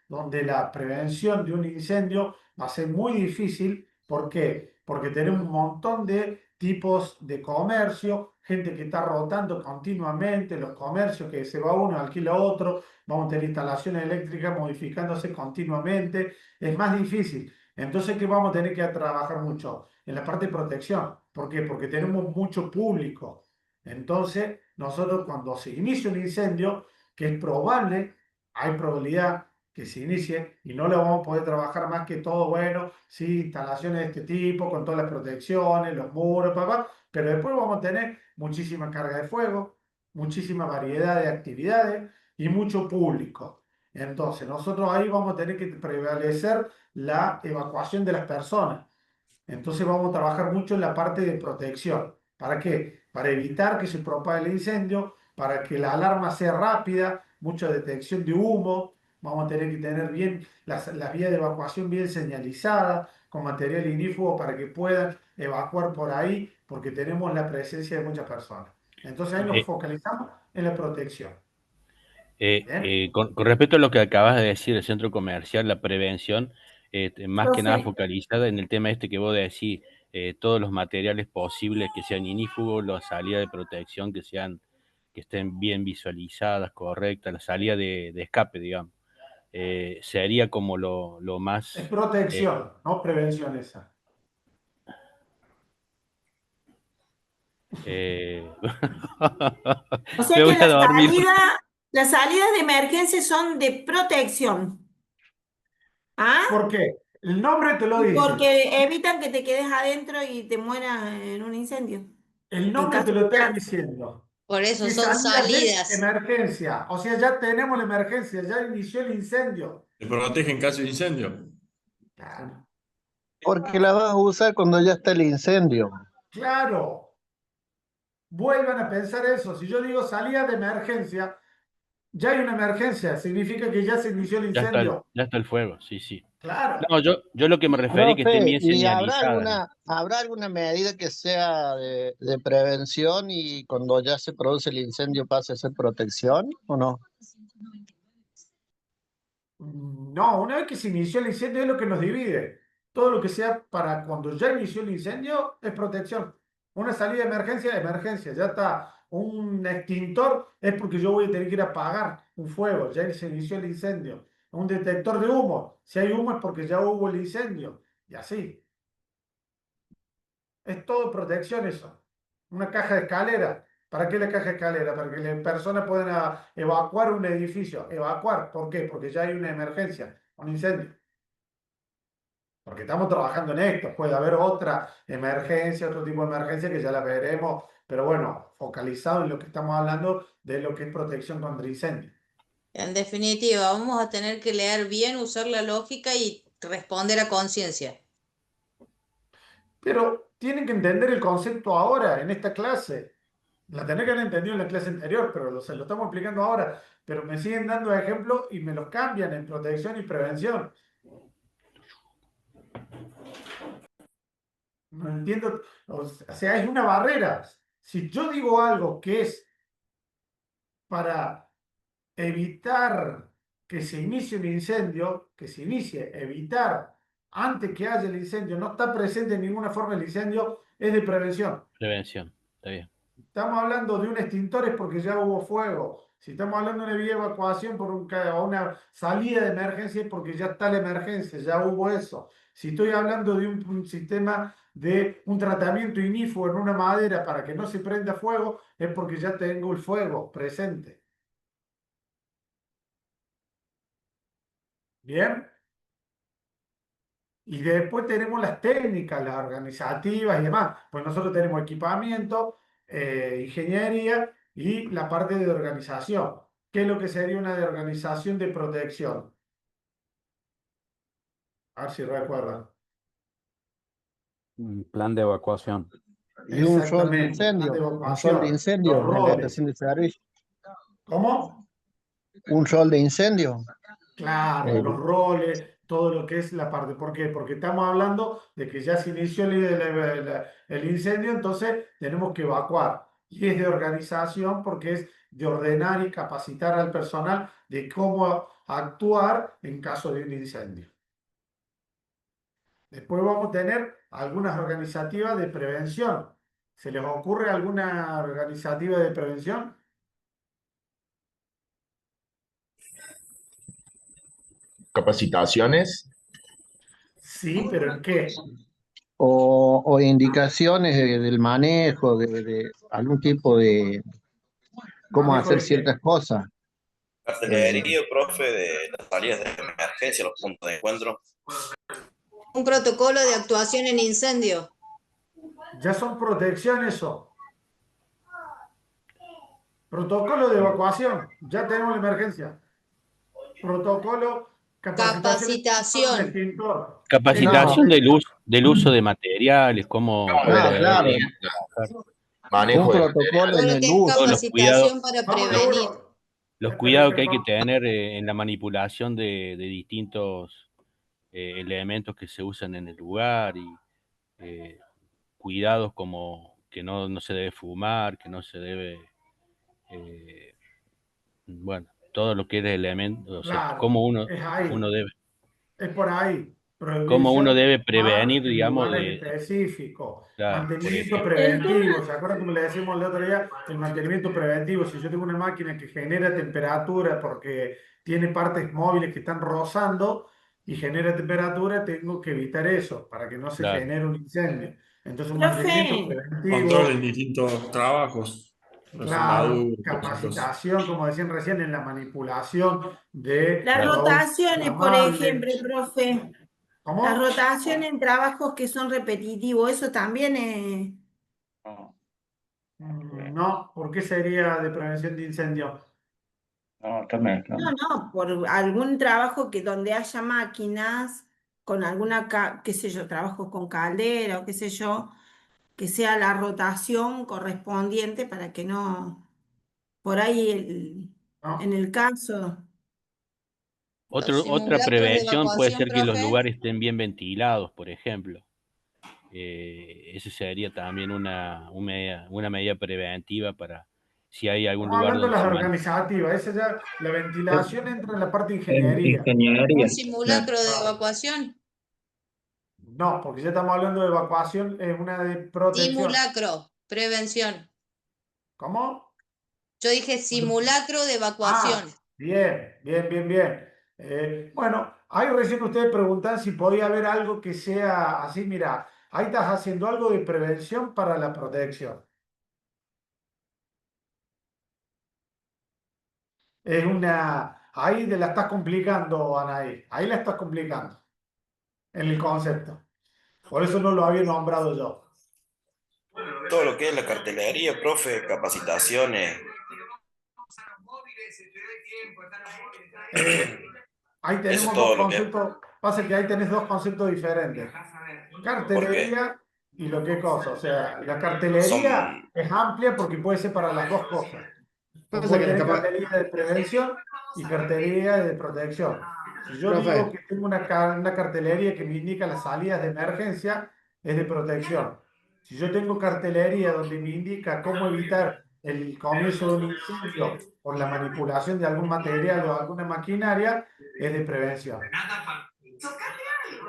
donde la prevención de un incendio va a ser muy difícil. ¿Por qué? Porque tenemos un montón de tipos de comercio, gente que está rotando continuamente, los comercios que se va uno, alquila otro, vamos a tener instalaciones eléctricas modificándose continuamente, es más difícil. Entonces, ¿qué vamos a tener que trabajar mucho? En la parte de protección. ¿Por qué? Porque tenemos mucho público. Entonces, nosotros cuando se inicia un incendio, que es probable, hay probabilidad que se inicie y no lo vamos a poder trabajar más que todo, bueno, sí, instalaciones de este tipo, con todas las protecciones, los muros, pero después vamos a tener muchísima carga de fuego, muchísima variedad de actividades y mucho público. Entonces, nosotros ahí vamos a tener que prevalecer la evacuación de las personas. Entonces vamos a trabajar mucho en la parte de protección. ¿Para qué? Para evitar que se propague el incendio, para que la alarma sea rápida, mucha detección de humo. Vamos a tener que tener bien las vías de evacuación bien señalizadas, con material ignífugo para que puedan evacuar por ahí, porque tenemos la presencia de muchas personas. Entonces ahí nos Eh, focalizamos en la protección. ¿Bien? con respecto a lo que acabas de decir, el centro comercial, la prevención, más que nada Profe, focalizada en el tema este que vos decís, todos los materiales posibles que sean inífugos, las salidas de protección que estén bien visualizadas, correctas, la salida de escape, digamos. Sería como lo Es más... protección, no prevención esa. o sea Me que voy a dormir. las salidas de emergencia son de protección. ¿Ah? ¿Por qué? El nombre te lo dice. Porque evitan que te quedes adentro y te mueras en un incendio. El En nombre te caso lo de estoy quedarte. diciendo. Por eso Si son salidas de salidas. emergencia, o sea, ya tenemos la emergencia, ya inició el incendio. Se protege en caso de incendio. Claro, Porque la vas a usar cuando ya está el incendio. claro. Vuelvan a pensar eso. Si yo digo salida de emergencia, ya hay una emergencia, significa que ya se inició el incendio. Ya está el fuego, sí, sí. Claro. No, yo lo que me referí que estén Profe, bien ¿y señalizadas. habrá alguna medida que sea de prevención y cuando ya se produce el incendio pase a ser protección o no? No, una vez que se inició el incendio es lo que nos divide. Todo lo que sea para cuando ya inició el incendio es protección. Una salida de emergencia, emergencia. Ya está. Un extintor es porque yo voy a tener que ir a apagar un fuego. Ya se inició el incendio. Un detector de humo. Si hay humo es porque ya hubo el incendio. Y así. Es todo protección eso. Una caja de escalera. ¿Para qué la caja de escalera? Para que las personas puedan evacuar un edificio. ¿Evacuar? ¿Por qué? Porque ya hay una emergencia, un incendio. Porque estamos trabajando en esto. Puede haber otra emergencia, otro tipo de emergencia que ya la veremos. Pero bueno, focalizado en lo que estamos hablando de lo que es protección contra incendio. En definitiva, vamos a tener que leer bien, usar la lógica y responder a conciencia. Pero tienen que entender el concepto ahora, en esta clase. La tenés que haber entendido en la clase anterior, pero se lo estamos explicando ahora. Pero me siguen dando ejemplos y me los cambian en protección y prevención. No entiendo. O sea, es una barrera. Si yo digo algo que es para evitar que se inicie un incendio, que se inicie, evitar antes que haya el incendio, no está presente en ninguna forma el incendio, es de prevención. Prevención, está bien. Estamos hablando de un extintor es porque ya hubo fuego. Si estamos hablando de una vía de evacuación por o una salida de emergencia es porque ya está la emergencia, ya hubo eso. Si estoy hablando de un sistema de un tratamiento ignífugo en una madera para que no se prenda fuego, es porque ya tengo el fuego presente. ¿Bien? Y después tenemos las técnicas, las organizativas y demás. Pues nosotros tenemos equipamiento, ingeniería y la parte de organización. ¿Qué es lo que sería una de organización de protección? A ver si recuerdan. Un plan de evacuación. Y un rol de Exactamente, plan incendio, de un rol de evacuación, los incendio en la roles. estación de servicio. ¿Cómo? Un rol de incendio. Claro, los roles, todo lo que es la parte. ¿Por qué? Porque estamos hablando de que ya se inició el incendio, entonces tenemos que evacuar. Y es de organización porque es de ordenar y capacitar al personal de cómo actuar en caso de un incendio. Después vamos a tener algunas organizativas de prevención. ¿Se les ocurre alguna organizativa de prevención? Capacitaciones. Sí, pero ¿en qué? O indicaciones del manejo, de algún tipo de cómo ¿Manejo hacer de qué? ciertas cosas. Cartelería, profe, de las salidas de emergencia, los puntos de encuentro. Un protocolo de actuación en incendio. Ya son protección eso. Protocolo de evacuación. Ya tenemos la emergencia. Protocolo, Capacitación. extintor. Capacitación del uso de materiales, cómo claro. Manejo Un de protocolo Todo en lo el que es uso. capacitación para Vamos de prevenir. uno. los cuidados que hay que tener en la manipulación de distintos elementos que se usan en el lugar y cuidados como que no se debe fumar, que no se debe, bueno, todo lo que es elemento, o sea, Claro, cómo es ahí. uno debe, Es por ahí. cómo uno Prohibición de debe fumar prevenir, en digamos, lugares específicos. claro, por Mantenimiento ejemplo. preventivo. ¿Se acuerdan como le decimos el otro día? El mantenimiento preventivo. Si yo tengo una máquina que genera temperatura porque tiene partes móviles que están rozando y genera temperatura, tengo que evitar eso para que no se Claro. genere un incendio. Entonces, un Profe, mantenimiento Control preventivo. en distintos trabajos. Las Claro, soldaduras, distintos. capacitación, como decían recién, en la manipulación de las los rotaciones, por amables. ejemplo, profe. La ¿Cómo? rotación en trabajos que son repetitivos, eso también es... No, ¿por qué sería de prevención de incendio? No, está No, mezclando. no, por algún trabajo que donde haya máquinas con alguna, qué sé yo, trabajo con caldera o qué sé yo, que sea la rotación correspondiente para que no, por ahí en No. el caso, Los Otra simulacros de prevención puede evacuación, ser que los profe. lugares estén bien ventilados, por ejemplo. Eso sería también una medida preventiva para si hay algún Estamos lugar hablando de donde las se organizativas, esa ya, la Es ventilación entra en la parte de en ingeniería. ingeniería. Un simulacro de Claro. evacuación. No, porque ya estamos hablando de evacuación, es una de protección. Simulacro, prevención. ¿Cómo? Yo dije simulacro de evacuación. Ah, bien, bien, bien, bien. Bueno, ahí recién ustedes preguntan si podía haber algo que sea así, mira, ahí estás haciendo algo de prevención para la protección. Es ahí la estás complicando, Anaí, ahí la estás complicando en el concepto. Por eso no lo había nombrado yo. Todo lo que es la cartelería, profe, capacitaciones. Eh, Ahí Eso es tenemos dos todo lo que es. conceptos, pasa que ahí tenés dos conceptos diferentes. ¿Por qué? Cartelería y lo que cosa. O sea, la Son, cartelería es amplia porque puede ser para las dos cosas. Vos Pasa podés que la tener capa... cartelería de prevención y cartelería de protección. Si yo digo Profe, que tengo una cartelería que me indica las salidas de emergencia, es de protección. Si yo tengo cartelería donde me indica cómo evitar el comienzo de un incendio por la manipulación de algún material o alguna maquinaria, es de prevención.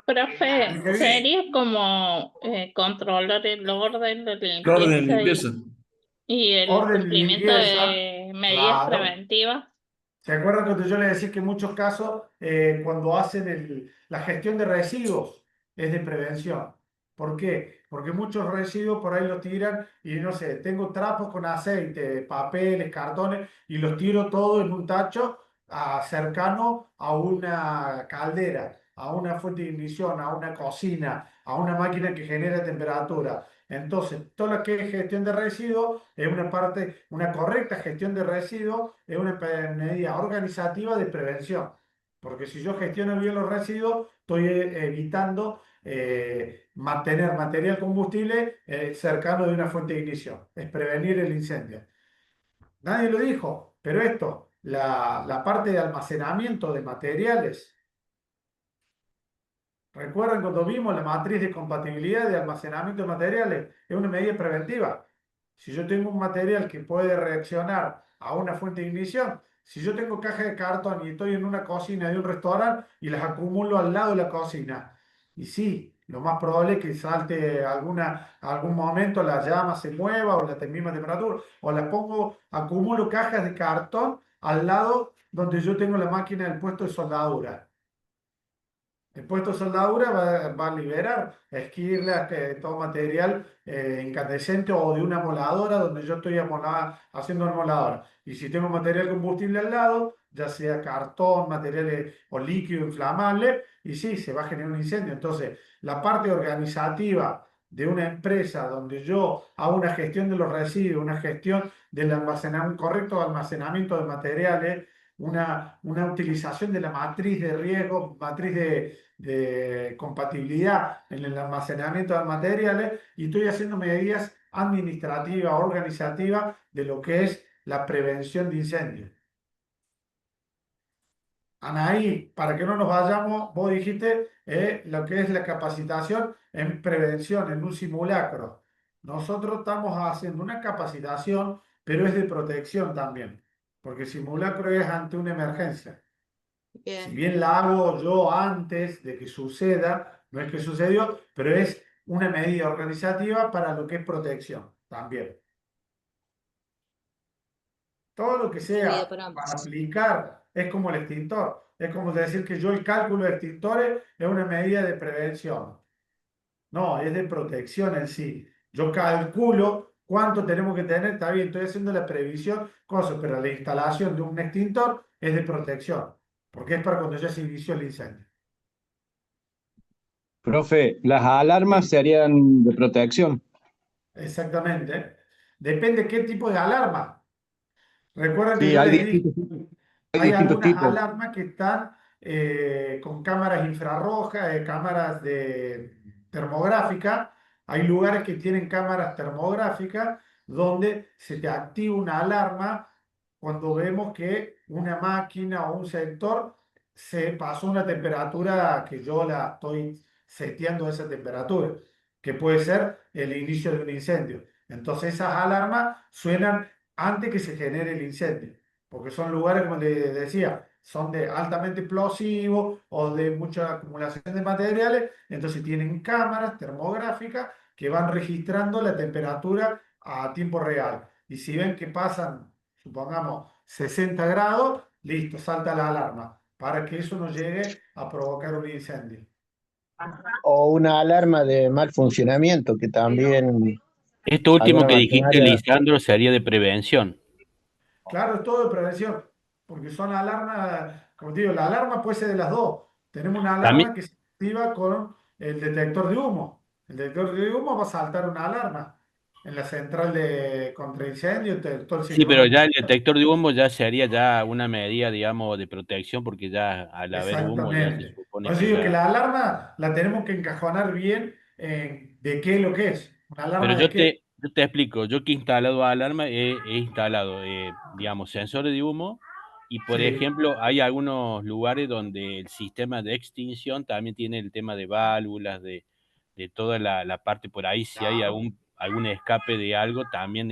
Profe, ¿Qué bien? sería como controlar el orden de Orden de limpieza limpieza. y el Orden y cumplimiento limpieza, de medidas claro. preventivas. ¿Se acuerdan cuando yo les decía que en muchos casos, cuando hacen la gestión de residuos, es de prevención? ¿Por qué? Porque muchos residuos por ahí los tiran y no sé, tengo trapos con aceite, papeles, cartones y los tiro todo en un tacho cercano a una caldera, a una fuente de ignición, a una cocina, a una máquina que genera temperatura. Entonces, todo lo que es gestión de residuos es una parte, una correcta gestión de residuos es una medida organizativa de prevención. Porque si yo gestiono bien los residuos, estoy evitando mantener material combustible cercano de una fuente de ignición. Es prevenir el incendio. Nadie lo dijo, pero esto, la parte de almacenamiento de materiales. ¿Recuerdan cuando vimos la matriz de compatibilidad de almacenamiento de materiales? Es una medida preventiva. Si yo tengo un material que puede reaccionar a una fuente de ignición, si yo tengo caja de cartón y estoy en una cocina de un restaurante y las acumulo al lado de la cocina, y sí, lo más probable es que salte algún momento la llama se mueva o la misma temperatura, o las pongo, acumulo cajas de cartón al lado donde yo tengo la máquina del puesto de soldadura. El puesto de soldadura va a liberar esquirlas, todo material incandescente o de una moladora donde yo estoy haciendo una moladora. Y si tengo material combustible al lado, ya sea cartón, materiales o líquido inflamable, y sí, se va a generar un incendio. Entonces, la parte organizativa de una empresa donde yo hago una gestión de los residuos, una gestión del un correcto almacenamiento de materiales, una utilización de la matriz de riesgo, matriz de compatibilidad en el almacenamiento de materiales y estoy haciendo medidas administrativas, organizativas de lo que es la prevención de incendios. Anaí, para que no nos vayamos, vos dijiste lo que es la capacitación en prevención, en un simulacro. Nosotros estamos haciendo una capacitación, pero es de protección también, porque el simulacro es ante una emergencia. Si Bien. bien la hago yo antes de que suceda, no es que sucedió, pero es una medida organizativa para lo que es protección también. Todo lo que Medida sea para para ambos. aplicar es como el extintor. Es como decir que yo el cálculo de extintores es una medida de prevención. No, es de protección en sí. Yo calculo cuánto tenemos que tener, está bien, estoy haciendo la previsión, cosas, pero la instalación de un extintor es de protección, porque es para cuando ya se inició el incendio. Profe, las alarmas serían de protección. Exactamente. Depende qué tipo de alarma. Recuerden que Sí, yo hay les dije, hay distintos algunas tipos. alarmas que están con cámaras infrarrojas, cámaras de termográfica. Hay lugares que tienen cámaras termográficas donde se te activa una alarma cuando vemos que una máquina o un sector se pasó una temperatura que yo la estoy seteando a esa temperatura, que puede ser el inicio de un incendio. Entonces esas alarmas suenan antes que se genere el incendio, porque son lugares, como les decía, son de altamente explosivos o de mucha acumulación de materiales, entonces tienen cámaras termográficas que van registrando la temperatura a tiempo real. Y si ven que pasan, supongamos, 60 grados, listo, salta la alarma, para que eso no llegue a provocar un incendio. O una alarma de mal funcionamiento, que también Esto último alguna que dijiste, maquinaria. Lisandro, sería de prevención. Claro, es todo de prevención, porque son alarmas, como te digo, la alarma puede ser de las dos. Tenemos una También, alarma que se activa con el detector de humo. El detector de humo va a saltar una alarma en la central de contraincendio, todo el sí, pero sistema. ya el detector de humo ya sería ya una medida, digamos, de protección, porque ya al haber humo ya se Exactamente. supone Por eso que digo que ya... la alarma la tenemos que encajonar bien de qué es lo que es. ¿Una Pero alarma de qué? yo te explico, yo que he instalado alarma, he instalado, digamos, sensores de humo y, por Sí, ejemplo, hay algunos lugares donde el sistema de extinción también tiene el tema de válvulas, de toda la parte por ahí, si hay algún escape de algo, también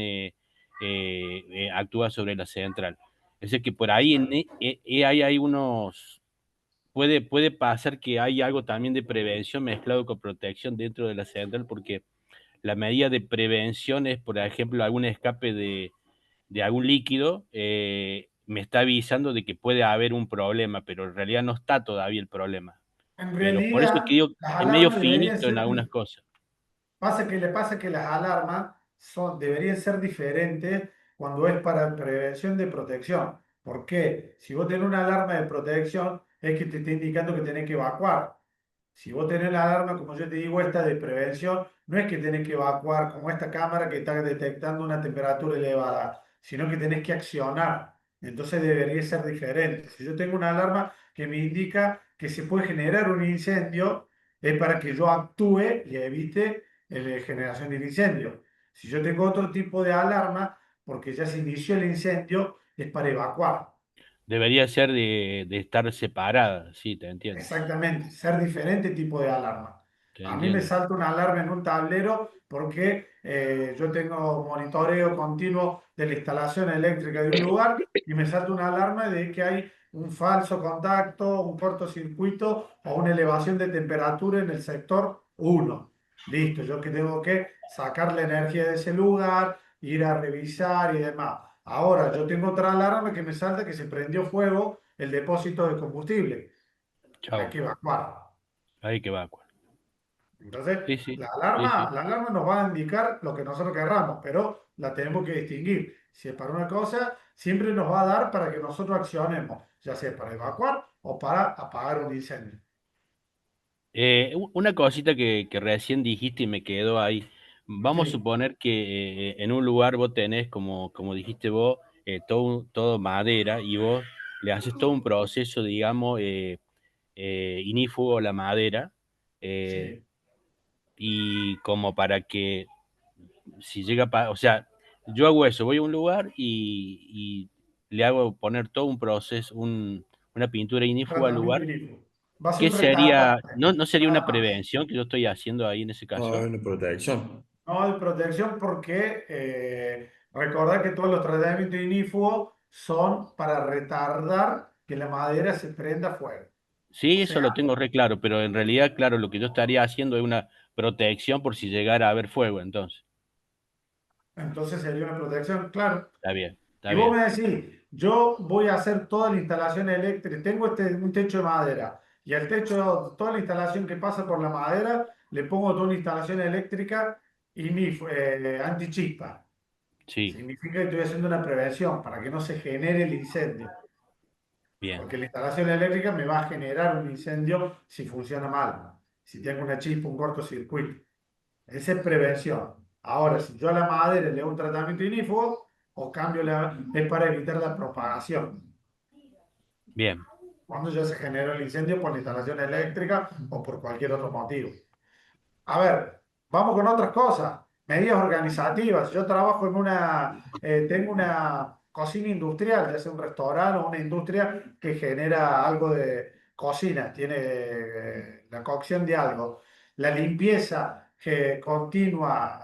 actúa sobre la central. Es decir, que por ahí hay unos... puede pasar que hay algo también de prevención mezclado con protección dentro de la central, porque la medida de prevención es, por ejemplo, algún escape de algún líquido, me está avisando de que puede haber un problema, pero en realidad no está todavía el problema. en Pero por eso es que realidad digo, las es medio alarmas deberían finito en ser algunas cosas. pasa que las alarmas deberían ser diferentes cuando es para prevención de protección. ¿Por qué? Si vos tenés una alarma de protección, es que te está indicando que tenés que evacuar. Si vos tenés la alarma, como yo te digo, esta de prevención, no es que tenés que evacuar como esta cámara que está detectando una temperatura elevada, sino que tenés que accionar. Entonces debería ser diferente. Si yo tengo una alarma que me indica que se puede generar un incendio, es para que yo actúe y evite la generación del incendio. Si yo tengo otro tipo de alarma, porque ya se inició el incendio, es para evacuar. Debería ser de estar separada, sí, te entiendo, Exactamente, ser diferente tipo de alarma. te A mí me entiendo. salta una alarma en un tablero porque yo tengo monitoreo continuo de la instalación eléctrica de un lugar y me salta una alarma de que hay un falso contacto, un cortocircuito o una elevación de temperatura en el sector 1. Listo, yo que tengo que sacar la energía de ese lugar, ir a revisar y demás. Ahora, yo tengo otra alarma que me salta que se prendió fuego el depósito de combustible. Hay Chau, que evacuar. ahí que va. Entonces, Sí, sí, la sí, alarma, sí. la alarma nos va a indicar lo que nosotros querramos, pero la tenemos que distinguir. Si es para una cosa, siempre nos va a dar para que nosotros accionemos, ya sea para evacuar o para apagar un incendio. Una cosita que recién dijiste y me quedó ahí. Vamos a Sí, suponer que en un lugar vos tenés, como dijiste vos, todo madera y vos le haces todo un proceso, digamos, inífugo a la madera, eh, sí. y como para que si llega, o sea, yo hago eso, voy a un lugar y le hago poner todo un proceso, una pintura inífuga al Tratamiento lugar. inífugo. Va a ser ¿Qué un retardante, sería? ¿No sería una nada más. prevención que yo estoy haciendo ahí en ese No, es caso? una protección. No de protección porque recordar que todos los tratamientos inífugos son para retardar que la madera se prenda fuego. O Sí, eso sea, lo tengo re claro, pero en realidad, claro, lo que yo estaría haciendo es una protección por si llegara a haber fuego, entonces. entonces sería una protección, claro. Está bien, está Y vos bien. me decís, yo voy a hacer toda la instalación eléctrica, tengo un techo de madera y al techo, toda la instalación que pasa por la madera, le pongo toda una instalación eléctrica y antichispa. Sí, Significa que estoy haciendo una prevención para que no se genere el incendio, bien. porque la instalación eléctrica me va a generar un incendio si funciona mal. si tengo una chispa, un cortocircuito. Esa es prevención. Ahora, si yo a la madera le hago un tratamiento ignífugo, o cambio es para evitar la propagación. Bien. Cuando ya se genera el incendio por la instalación eléctrica o por cualquier otro motivo. A ver, vamos con otras cosas. Medidas organizativas. Yo trabajo tengo una cocina industrial, ya sea un restaurante o una industria que genera algo de cocina, tiene la cocción de algo. La limpieza continua,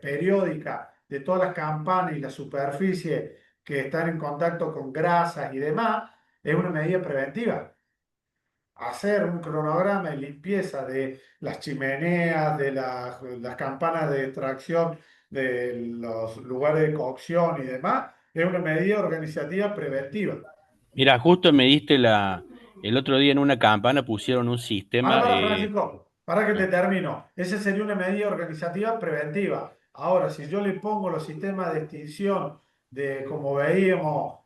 periódica de todas las campanas y la superficie que están en contacto con grasas y demás, es una medida preventiva. Hacer un cronograma de limpieza de las chimeneas, de las campanas de extracción, de los lugares de cocción y demás, es una medida organizativa preventiva. Mira, justo me diste el otro día en una campana pusieron un sistema. Para, Francisco, para que te termino. Esa sería una medida organizativa preventiva. Ahora, si yo le pongo los sistemas de extinción, como veíamos,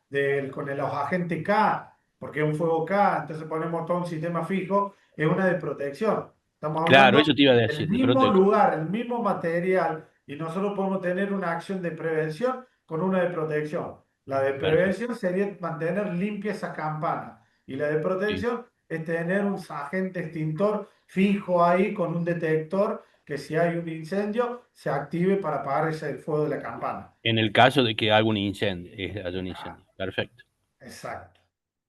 con los agentes K, porque es un fuego K, entonces ponemos todo un sistema fijo, es una de protección. Estamos Claro, hablando eso te iba a del decir, de mismo protección. lugar, el mismo material, y nosotros podemos tener una acción de prevención con una de protección. La de prevención sería mantener limpia esa campana, y la de protección es tener un agente extintor fijo ahí con un detector que si hay un incendio se active para apagar ese fuego de la campana. En el caso de que haya un incendio, Perfecto. Exacto.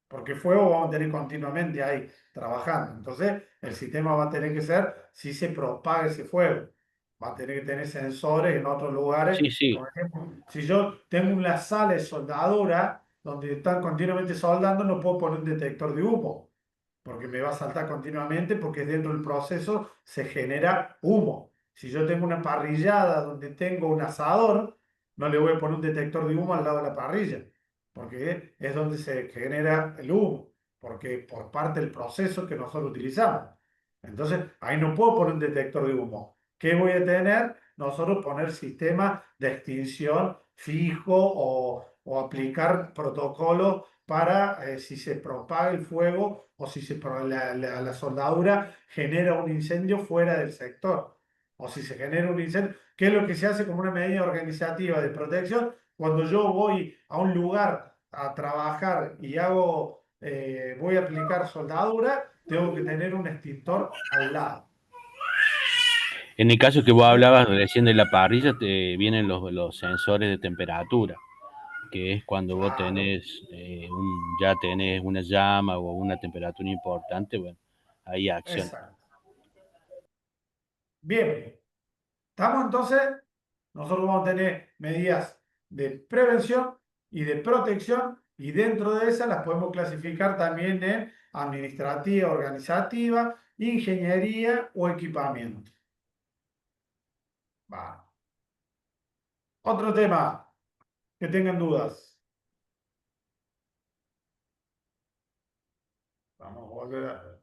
Porque fuego vamos a tener continuamente ahí trabajando. Entonces, el sistema va a tener que ser si se propaga ese fuego. Va a tener que tener sensores en otros lugares. Sí, sí. Por ejemplo, si yo tengo una sala de soldadura donde están continuamente soldando, no puedo poner un detector de humo, porque me va a saltar continuamente, porque dentro del proceso se genera humo. Si yo tengo una parrillada donde tengo un asador, no le voy a poner un detector de humo al lado de la parrilla, porque es donde se genera el humo, porque por parte del proceso que nosotros utilizamos. Entonces, ahí no puedo poner un detector de humo. ¿Qué voy a tener? Nosotros poner sistemas de extinción fijo o aplicar protocolos para si se propaga el fuego o si la soldadura genera un incendio fuera del sector, o si se genera un incendio, ¿qué es lo que se hace como una medida organizativa de protección? Cuando yo voy a un lugar a trabajar y voy a aplicar soldadura, tengo que tener un extintor al lado. En el caso que vos hablabas recién de la parrilla, te vienen los sensores de temperatura, que es cuando vos tenés ya tenés una llama o una temperatura importante, bueno, ahí acción. Exacto. Bien, ¿estamos entonces? Nosotros vamos a tener medidas de prevención y de protección, y dentro de esas las podemos clasificar también en administrativa, organizativa, ingeniería o equipamiento. Va. Otro tema que tengan dudas. Vamos a volver a...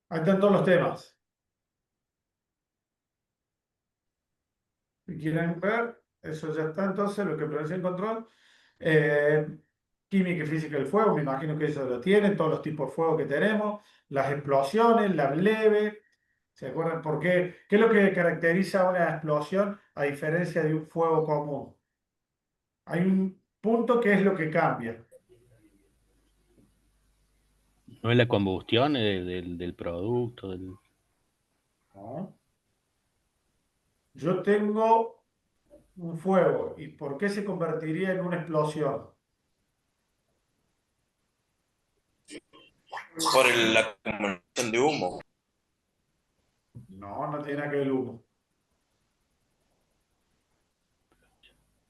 Ahí están todos los temas. Si quieren ver, eso ya está entonces, lo que prevención y control. Química y física del fuego, me imagino que eso lo tienen, todos los tipos de fuego que tenemos, las explosiones, la leve. ¿Se acuerdan por qué? ¿Qué es lo que caracteriza una explosión a diferencia de un fuego común? Hay un punto que es lo que cambia. No es la combustión del producto. ¿No? Yo tengo un fuego, ¿y por qué se convertiría en una explosión? Por la acumulación de humo. No, no tiene nada que ver el humo.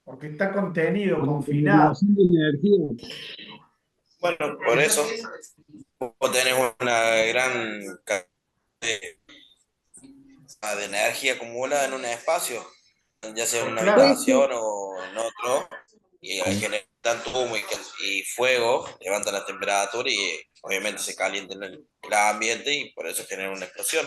Porque está contenido, confinado. De energía. Bueno, por eso vos tenés una gran cantidad de energía acumulada en un espacio, ya sea en una Claro. habitación o en otro, y al generar tanto humo y fuego, levanta la temperatura y obviamente se calienta el ambiente y por eso genera una explosión.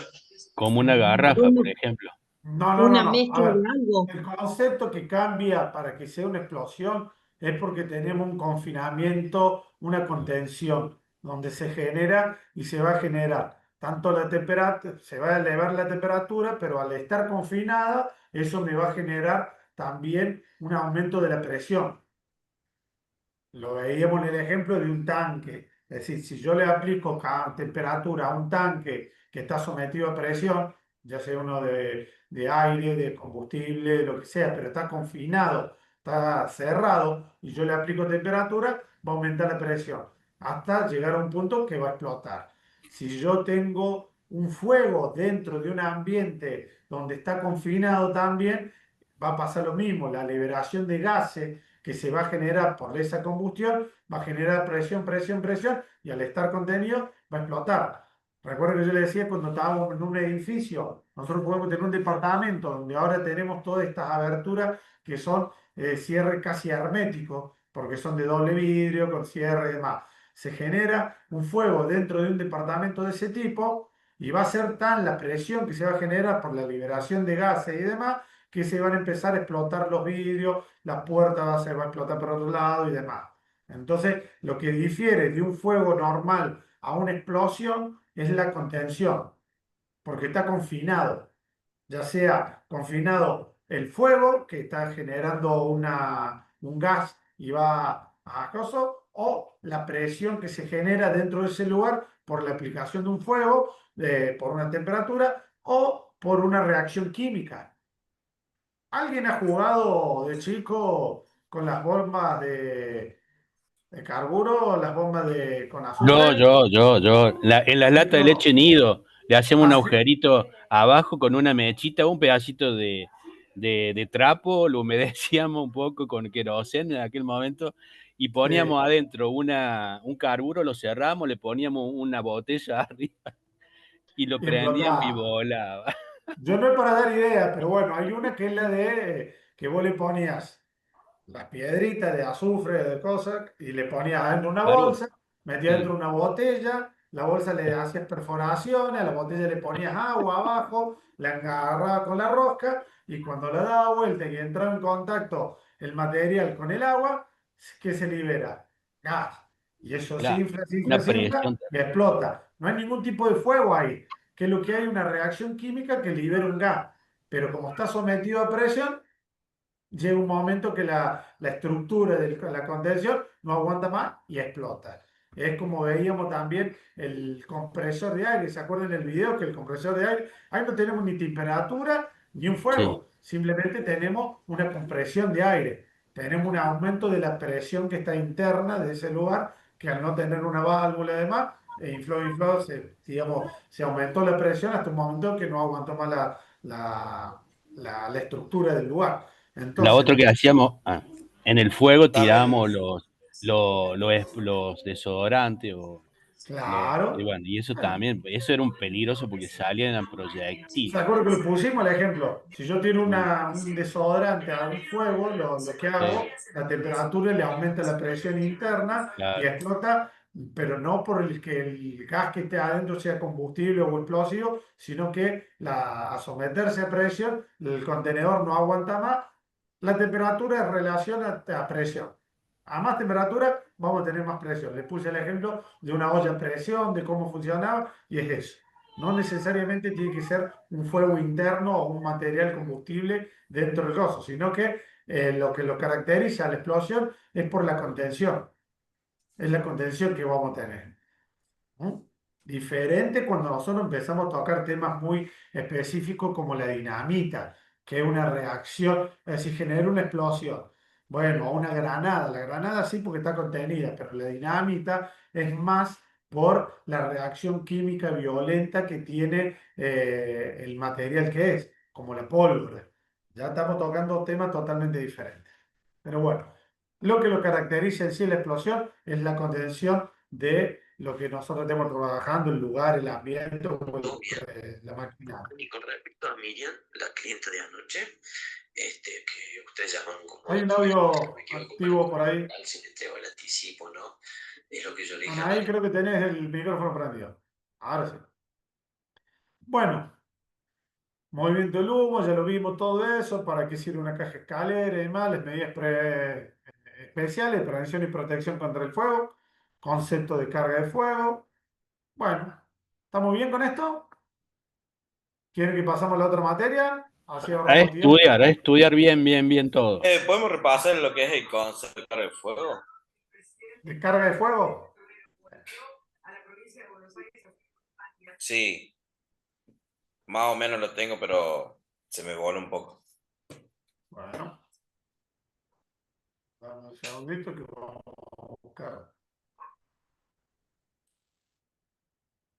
Como una garrafa, por ejemplo. No, no, no, una no. A mezcla de ver, algo. el concepto que cambia para que sea una explosión es porque tenemos un confinamiento, una contención, donde se genera y se va a generar tanto la temperatura, se va a elevar la temperatura, pero al estar confinada, eso me va a generar también un aumento de la presión. Lo veíamos en el ejemplo de un tanque. Es decir, si yo le aplico temperatura a un tanque que está sometido a presión, ya sea uno de aire, de combustible, lo que sea, pero está confinado, está cerrado, y yo le aplico temperatura, va a aumentar la presión hasta llegar a un punto que va a explotar. Si yo tengo un fuego dentro de un ambiente donde está confinado también, va a pasar lo mismo. La liberación de gases que se va a generar por esa combustión, va a generar presión, presión, presión, y al estar contenido va a explotar. Recuerda que yo le decía cuando estábamos en un edificio, nosotros podemos tener un departamento donde ahora tenemos todas estas aberturas que son cierre casi hermético, porque son de doble vidrio, con cierre y demás. Se genera un fuego dentro de un departamento de ese tipo y va a ser tan la presión que se va a generar por la liberación de gases y demás que se van a empezar a explotar los vidrios, la puerta va a explotar por otro lado y demás. Entonces, lo que difiere de un fuego normal a una explosión es la contención, porque está confinado, ya sea confinado el fuego, que está generando un gas y va a acoso, o la presión que se genera dentro de ese lugar por la aplicación de un fuego, por una temperatura o por una reacción química. ¿Alguien ha jugado de chico con las bombas de carburo, las bombas con azufre? En la lata de Chico, leche nido le hacemos un así, agujerito abajo con una mechita, un pedacito de trapo, lo humedecíamos un poco con queroseno en aquel momento y sí, poníamos adentro un carburo, lo cerramos, le poníamos una botella arriba y lo y prendíamos y explotaba. volaba. Yo no es para dar ideas, pero bueno, hay una que es la de que vos le ponías las piedritas de azufre, de cosas, y le ponías dentro una Carburo, bolsa, metías sí, dentro una botella, la bolsa le hacías perforaciones, a la botella le ponías agua abajo, la agarrabas con la rosca, y cuando la daba vuelta y entraba en contacto el material con el agua, ¿qué se libera? Gas. Y eso se claro, infla, se infla, una se infla presión. y explota. No hay ningún tipo de fuego ahí, que es lo que hay una reacción química que libera un gas. Pero como está sometido a presión, llega un momento que la estructura de la condensación no aguanta más y explota. Es como veíamos también el compresor de aire. ¿Se acuerdan del video que el compresor de aire, ahí no tenemos ni temperatura ni un Sí. fuego, simplemente tenemos una compresión de aire. Tenemos un aumento de la presión que está interna de ese lugar, que al no tener una válvula y demás, infló, digamos, se aumentó la presión hasta un momento que no aguantó más la estructura del lugar. La Entonces, otra lo que que... hacíamos, en el fuego Dale, tirábamos los desodorantes y Claro. bueno, y eso Bueno, también, eso era un peligroso porque salían a ¿se proyectiles. acuerdan que le pusimos el ejemplo? Si yo tiro Mm, un desodorante a un fuego, lo que sí, hago, la temperatura le aumenta la presión interna y claro. explota, pero no por el que el gas que esté adentro sea combustible o explosivo, sino que a someterse a presión, el contenedor no aguanta más, la temperatura es relación a presión. A más temperatura vamos a tener más presión. Les puse el ejemplo de una olla a presión, de cómo funcionaba, y es eso. No necesariamente tiene que ser un fuego interno o un material combustible dentro del coso, sino que lo caracteriza a la explosión es por la contención. Es la contención que vamos a tener. ¿No? Diferente cuando nosotros empezamos a tocar temas muy específicos como la dinamita, que es una reacción, es decir, genera una explosión. Bueno, una granada, la granada sí porque está contenida, pero la dinamita es más por la reacción química violenta que tiene el material que es, como la pólvora. Ya estamos tocando temas totalmente diferentes. Pero bueno, lo que lo caracteriza en sí la explosión es la contención de lo que nosotros estamos trabajando, el lugar, el ambiente, o la máquina. Y con respecto a Miriam, la clienta de anoche, que ustedes llaman como Hay un equivalente, si no me audio equivoco, para activo por ahí. si le entrego el anticipo, ¿no? Es lo que yo le dije a Anaí, Miriam. creo que tenés el micrófono prendido. Ahora sí. Bueno, movimiento del humo, ya lo vimos todo eso, para qué sirve una caja escalera y demás, las medidas especiales, prevención y protección contra el fuego, concepto de carga de fuego. Bueno, ¿estamos bien con esto? ¿Quieren que pasamos a la otra materia? Así ahorramos tiempo. A estudiar bien todo. ¿Podemos repasar lo que es el concepto de carga de fuego? ¿De carga de fuego? Sí, más o menos lo tengo, pero se me voló un poco. Bueno, dame un segundito que vamos a buscar.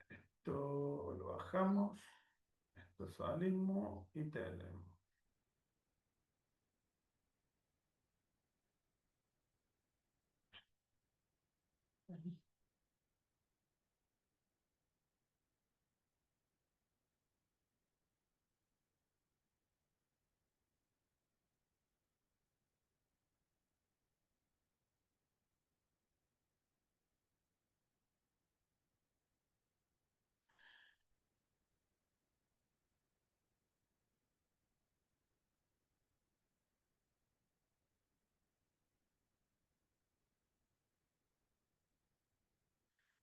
Esto lo bajamos, esto salimos y tenemos.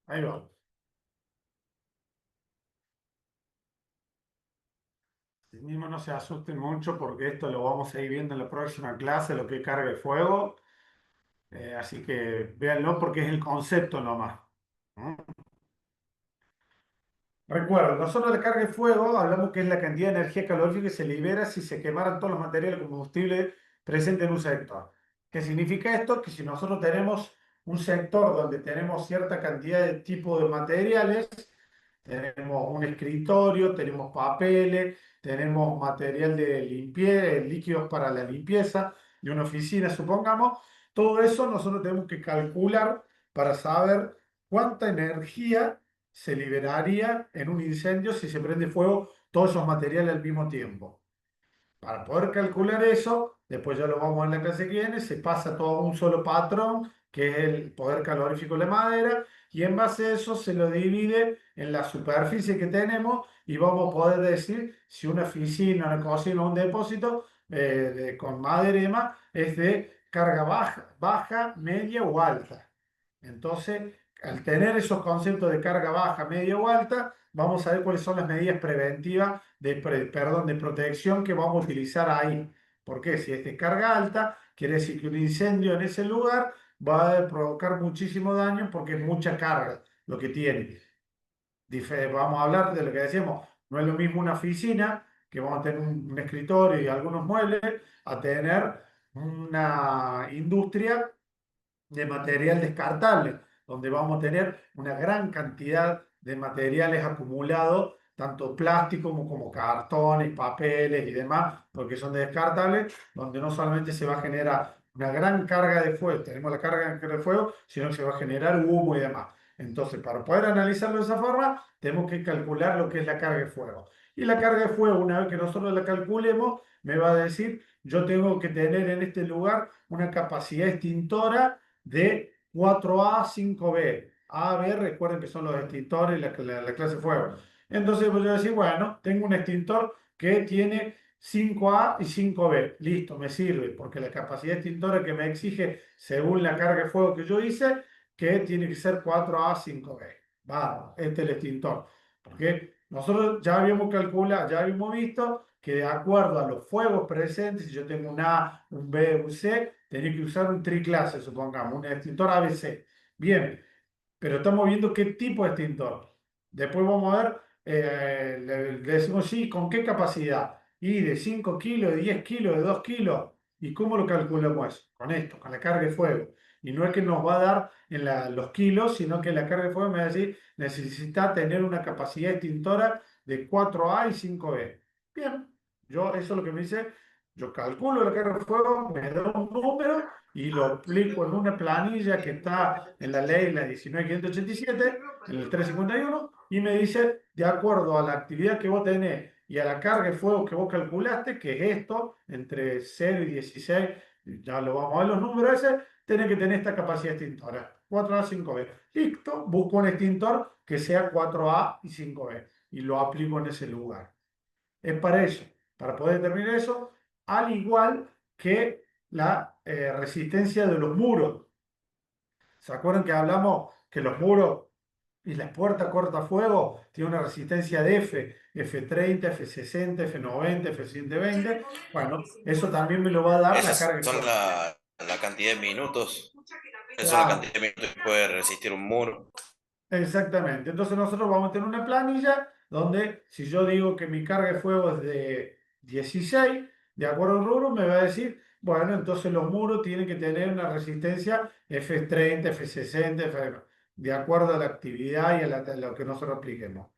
Ahí va. Sí mismo no se asusten mucho porque esto lo vamos a ir viendo en la próxima clase, lo que es carga de fuego. Así que véanlo porque es el concepto nomás, ¿no? Recuerden, nosotros de carga de fuego hablamos que es la cantidad de energía calórica que se libera si se quemaran todos los materiales de combustible presentes en un sector. ¿Qué significa esto? Que si nosotros tenemos un sector donde tenemos cierta cantidad de tipo de materiales, tenemos un escritorio, tenemos papeles, tenemos material de limpieza, líquidos para la limpieza de una oficina, supongamos. Todo eso nosotros tenemos que calcular para saber cuánta energía se liberaría en un incendio si se prende fuego todos esos materiales al mismo tiempo. Para poder calcular eso, después ya lo vamos a ver en la clase que viene, se pasa todo a un solo patrón, que es el poder calorífico de la madera, y en base a eso se lo divide en la superficie que tenemos y vamos a poder decir si una oficina, una cocina o un depósito con madera y demás es de carga baja, media o alta. Entonces, al tener esos conceptos de carga baja, media o alta, vamos a ver cuáles son las medidas preventivas de protección que vamos a utilizar ahí. Porque si es de carga alta, quiere decir que un incendio en ese lugar va a provocar muchísimo daño porque es mucha carga lo que tiene. Vamos a hablar de lo que decíamos, no es lo mismo una oficina, que vamos a tener un escritorio y algunos muebles, a tener una industria de material descartable, donde vamos a tener una gran cantidad de materiales acumulados, tanto plástico como cartones, papeles y demás, porque son descartables, donde no solamente se va a generar una gran carga de fuego, tenemos la carga de fuego, sino que se va a generar humo y demás. Entonces, para poder analizarlo de esa forma, tenemos que calcular lo que es la carga de fuego. Y la carga de fuego, una vez que nosotros la calculemos, me va a decir, yo tengo que tener en este lugar una capacidad extintora de 4A, 5B. A, B, recuerden que son los extintores, la clase de fuego. Entonces voy a decir, bueno, tengo un extintor que tiene 5A y 5B. Listo, me sirve, porque la capacidad extintora que me exige, según la carga de fuego que yo hice, que tiene que ser 4A, 5B. Vamos, este es el extintor. Porque nosotros ya habíamos calculado, ya habíamos visto que de acuerdo a los fuegos presentes, si yo tengo un A, un B, un C, tenía que usar un triclase, supongamos, un extintor ABC. Bien, pero estamos viendo qué tipo de extintor. Después vamos a ver, le decimos sí, ¿con qué capacidad? Y de 5 kilos, de 10 kilos, de 2 kilos. ¿Y cómo lo calculamos? Con esto, con la carga de fuego. Y no es que nos va a dar en los kilos, sino que la carga de fuego me va a decir, necesita tener una capacidad extintora de 4A y 5B. Bien, eso es lo que me dice, yo calculo la carga de fuego, me da un número y lo aplico en una planilla que está en la ley, la 19.587, en el 351, y me dice, de acuerdo a la actividad que vos tenés y a la carga de fuego que vos calculaste, que es esto, entre 0 y 16, ya lo vamos a ver los números ese, tenés que tener esta capacidad extintora, 4A, 5B. Listo, busco un extintor que sea 4A y 5B, y lo aplico en ese lugar. es para eso, para poder determinar eso, al igual que la resistencia de los muros. ¿Se acuerdan que hablamos que los muros y las puertas cortafuegos tienen una resistencia de F, F30, F60, F90, F120? Bueno, eso también me lo va a dar la Esas carga de son fuego. la cantidad de minutos. Esa es la Claro. cantidad de minutos que puede resistir un muro. Exactamente. Entonces nosotros vamos a tener una planilla donde si yo digo que mi carga de fuego es de 16, de acuerdo al rubro, me va a decir, bueno, entonces los muros tienen que tener una resistencia F30, F60, de acuerdo a la actividad y a lo que nosotros apliquemos.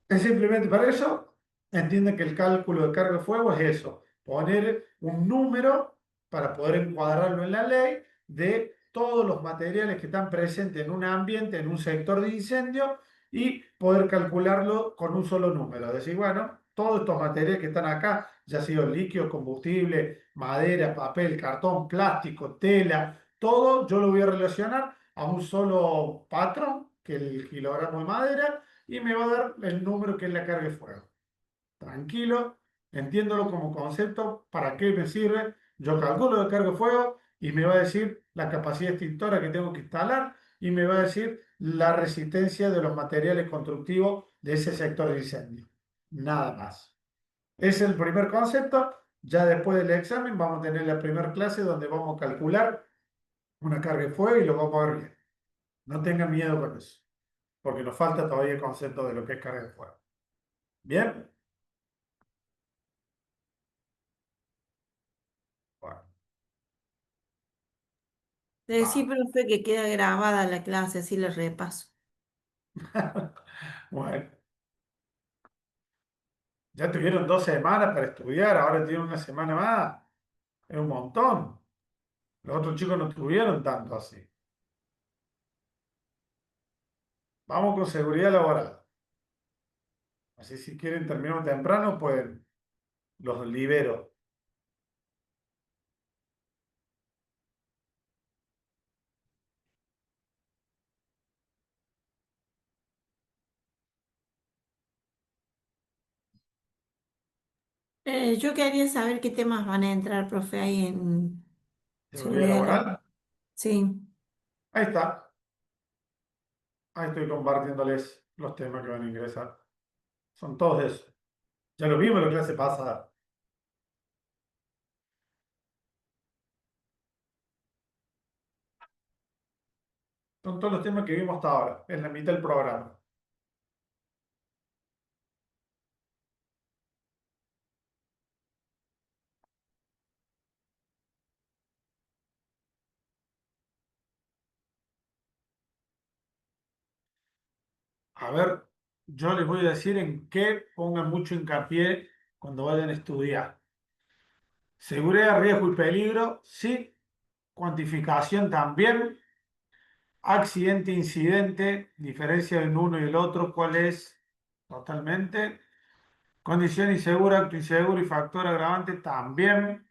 Es simplemente para eso, entienden que el cálculo de carga de fuego es eso, poner un número para poder encuadrarlo en la ley de todos los materiales que están presentes en un ambiente, en un sector de incendio, y poder calcularlo con un solo número. Decir, bueno, todos estos materiales que están acá, ya sea líquido, combustible, madera, papel, cartón, plástico, tela, todo yo lo voy a relacionar a un solo patrón, que es el kilogramo de madera, y me va a dar el número que es la carga de fuego. Tranquilo, entiéndolo como concepto, para qué me sirve. Yo calculo la carga de fuego y me va a decir la capacidad extintora que tengo que instalar y me va a decir la resistencia de los materiales constructivos de ese sector de incendio. Nada más. Ese es el primer concepto. Ya después del examen vamos a tener la primera clase donde vamos a calcular una carga de fuego y lo vamos a ver bien. No tengan miedo con eso, porque nos falta todavía el concepto de lo que es carga de fuego. ¿Bien? Bueno. Decí, profe, que queda grabada la clase, así le repaso. Bueno, ya tuvieron 2 semanas para estudiar, ahora tienen una semana más. Es un montón. Los otros chicos no tuvieron tanto así. Vamos con seguridad laboral. Así si quieren terminar temprano, pues los libero. Yo quería saber qué temas van a entrar, profe, ahí en Seguridad seguridad laboral. laboral. Sí. Ahí está. Ahí estoy compartiéndoles los temas que van a ingresar. Son todos esos. Ya lo vimos en la clase pasada. Son todos los temas que vimos hasta ahora, en la mitad del programa. A ver, yo les voy a decir en qué pongan mucho hincapié cuando vayan a estudiar. Seguridad, riesgo y peligro, sí. Cuantificación también. Accidente, incidente, diferencia en uno y el otro, ¿cuál es? Totalmente. Condición insegura, acto inseguro y factor agravante también.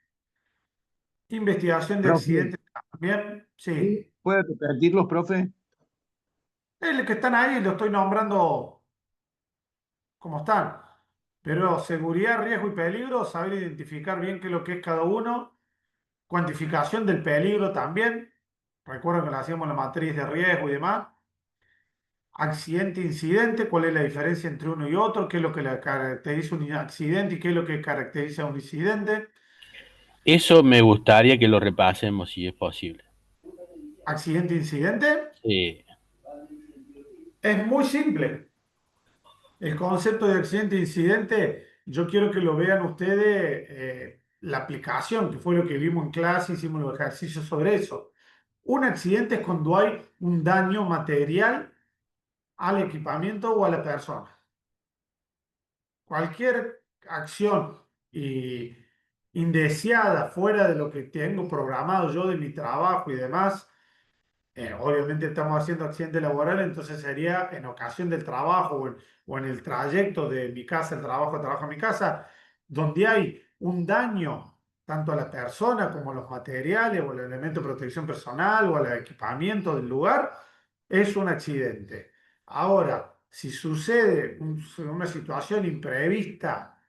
Investigación de Profe, accidentes también, sí. ¿sí? ¿Puede repetirlos, profe? El que están ahí lo estoy nombrando como están. Pero seguridad, riesgo y peligro, saber identificar bien qué es lo que es cada uno. Cuantificación del peligro también. Recuerden que le hacíamos la matriz de riesgo y demás. Accidente, incidente, cuál es la diferencia entre uno y otro, qué es lo que le caracteriza un accidente y qué es lo que caracteriza un incidente. Eso me gustaría que lo repasemos si es posible. Accidente, incidente, Sí. es muy simple. El concepto de accidente, incidente, yo quiero que lo vean ustedes, la aplicación, que fue lo que vimos en clase, hicimos los ejercicios sobre eso. Un accidente es cuando hay un daño material al equipamiento o a la persona. Cualquier acción indeseada fuera de lo que tengo programado yo de mi trabajo y demás, obviamente estamos haciendo accidente laboral, entonces sería en ocasión del trabajo o en el trayecto de mi casa al trabajo, trabajo a mi casa, donde hay un daño tanto a la persona como a los materiales o al elemento de protección personal o al equipamiento del lugar, es un accidente. Ahora, si sucede una situación imprevista,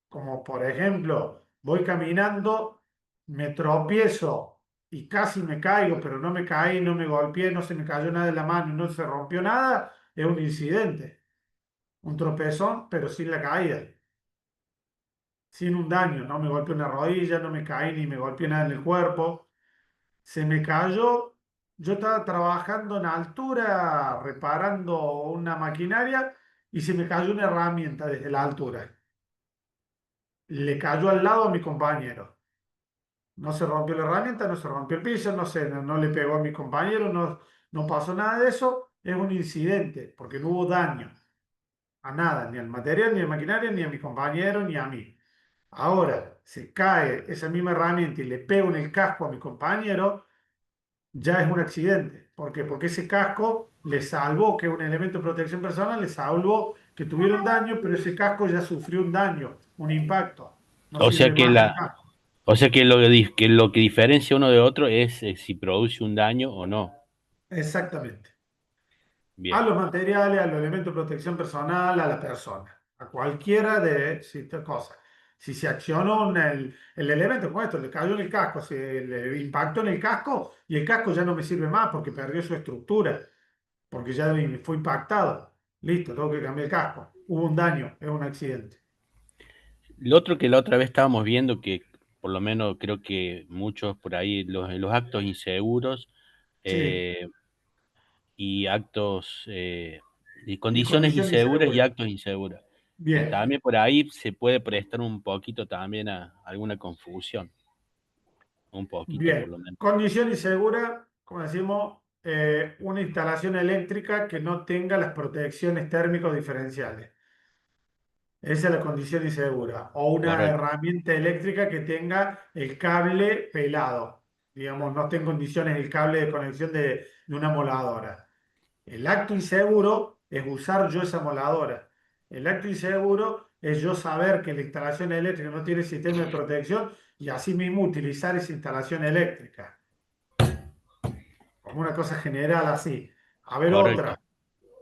como por ejemplo, voy caminando, me tropiezo y casi me caigo, pero no me caí, no me golpeé, no se me cayó nada de la mano y no se rompió nada, es un incidente. Un tropezón, pero sin la caída, sin un daño. No me golpeé una rodilla, no me caí ni me golpeé nada en el cuerpo. Se me cayó, yo estaba trabajando en altura, reparando una maquinaria y se me cayó una herramienta desde la altura. Le cayó al lado a mi compañero. No se rompió la herramienta, no se rompió el piso, no le pegó a mi compañero, no pasó nada de eso. Es un incidente, porque no hubo daño a nada, ni al material, ni a la maquinaria, ni a mi compañero, ni a mí. Ahora, se cae esa misma herramienta y le pego en el casco a mi compañero, ya es un accidente. ¿Por qué? Porque ese casco le salvó, que es un elemento de protección personal, le salvó que tuviera un daño, pero ese casco ya sufrió un daño, un impacto. No O sea sirve que más el casco. o sea que lo que diferencia uno de otro es si produce un daño o no. Exactamente. Bien. A los materiales, a los elementos de protección personal, a la persona, a cualquiera de estas cosas. Si se accionó el elemento como esto, le cayó en el casco, se le impactó en el casco y el casco ya no me sirve más porque perdió su estructura, porque ya fue impactado. Listo, tengo que cambiar el casco. Hubo un daño, es un accidente. Lo otro que la otra vez estábamos viendo, que por lo menos creo que muchos por ahí, los actos inseguros Sí, y actos, y y condiciones condición inseguras y insegura. actos inseguros. Bien, También por ahí se puede prestar un poquito también a alguna confusión, un poquito por bien. lo menos. Condición insegura, como decimos, una instalación eléctrica que no tenga las protecciones térmicos diferenciales. Esa es la condición insegura. O una Correcto. herramienta eléctrica que tenga el cable pelado. Digamos, no esté en condiciones el cable de conexión de una moladora. El acto inseguro es usar yo esa moladora. El acto inseguro es yo saber que la instalación eléctrica no tiene sistema de protección y así mismo utilizar esa instalación eléctrica. Como una cosa general así. A ver Correcto. otra.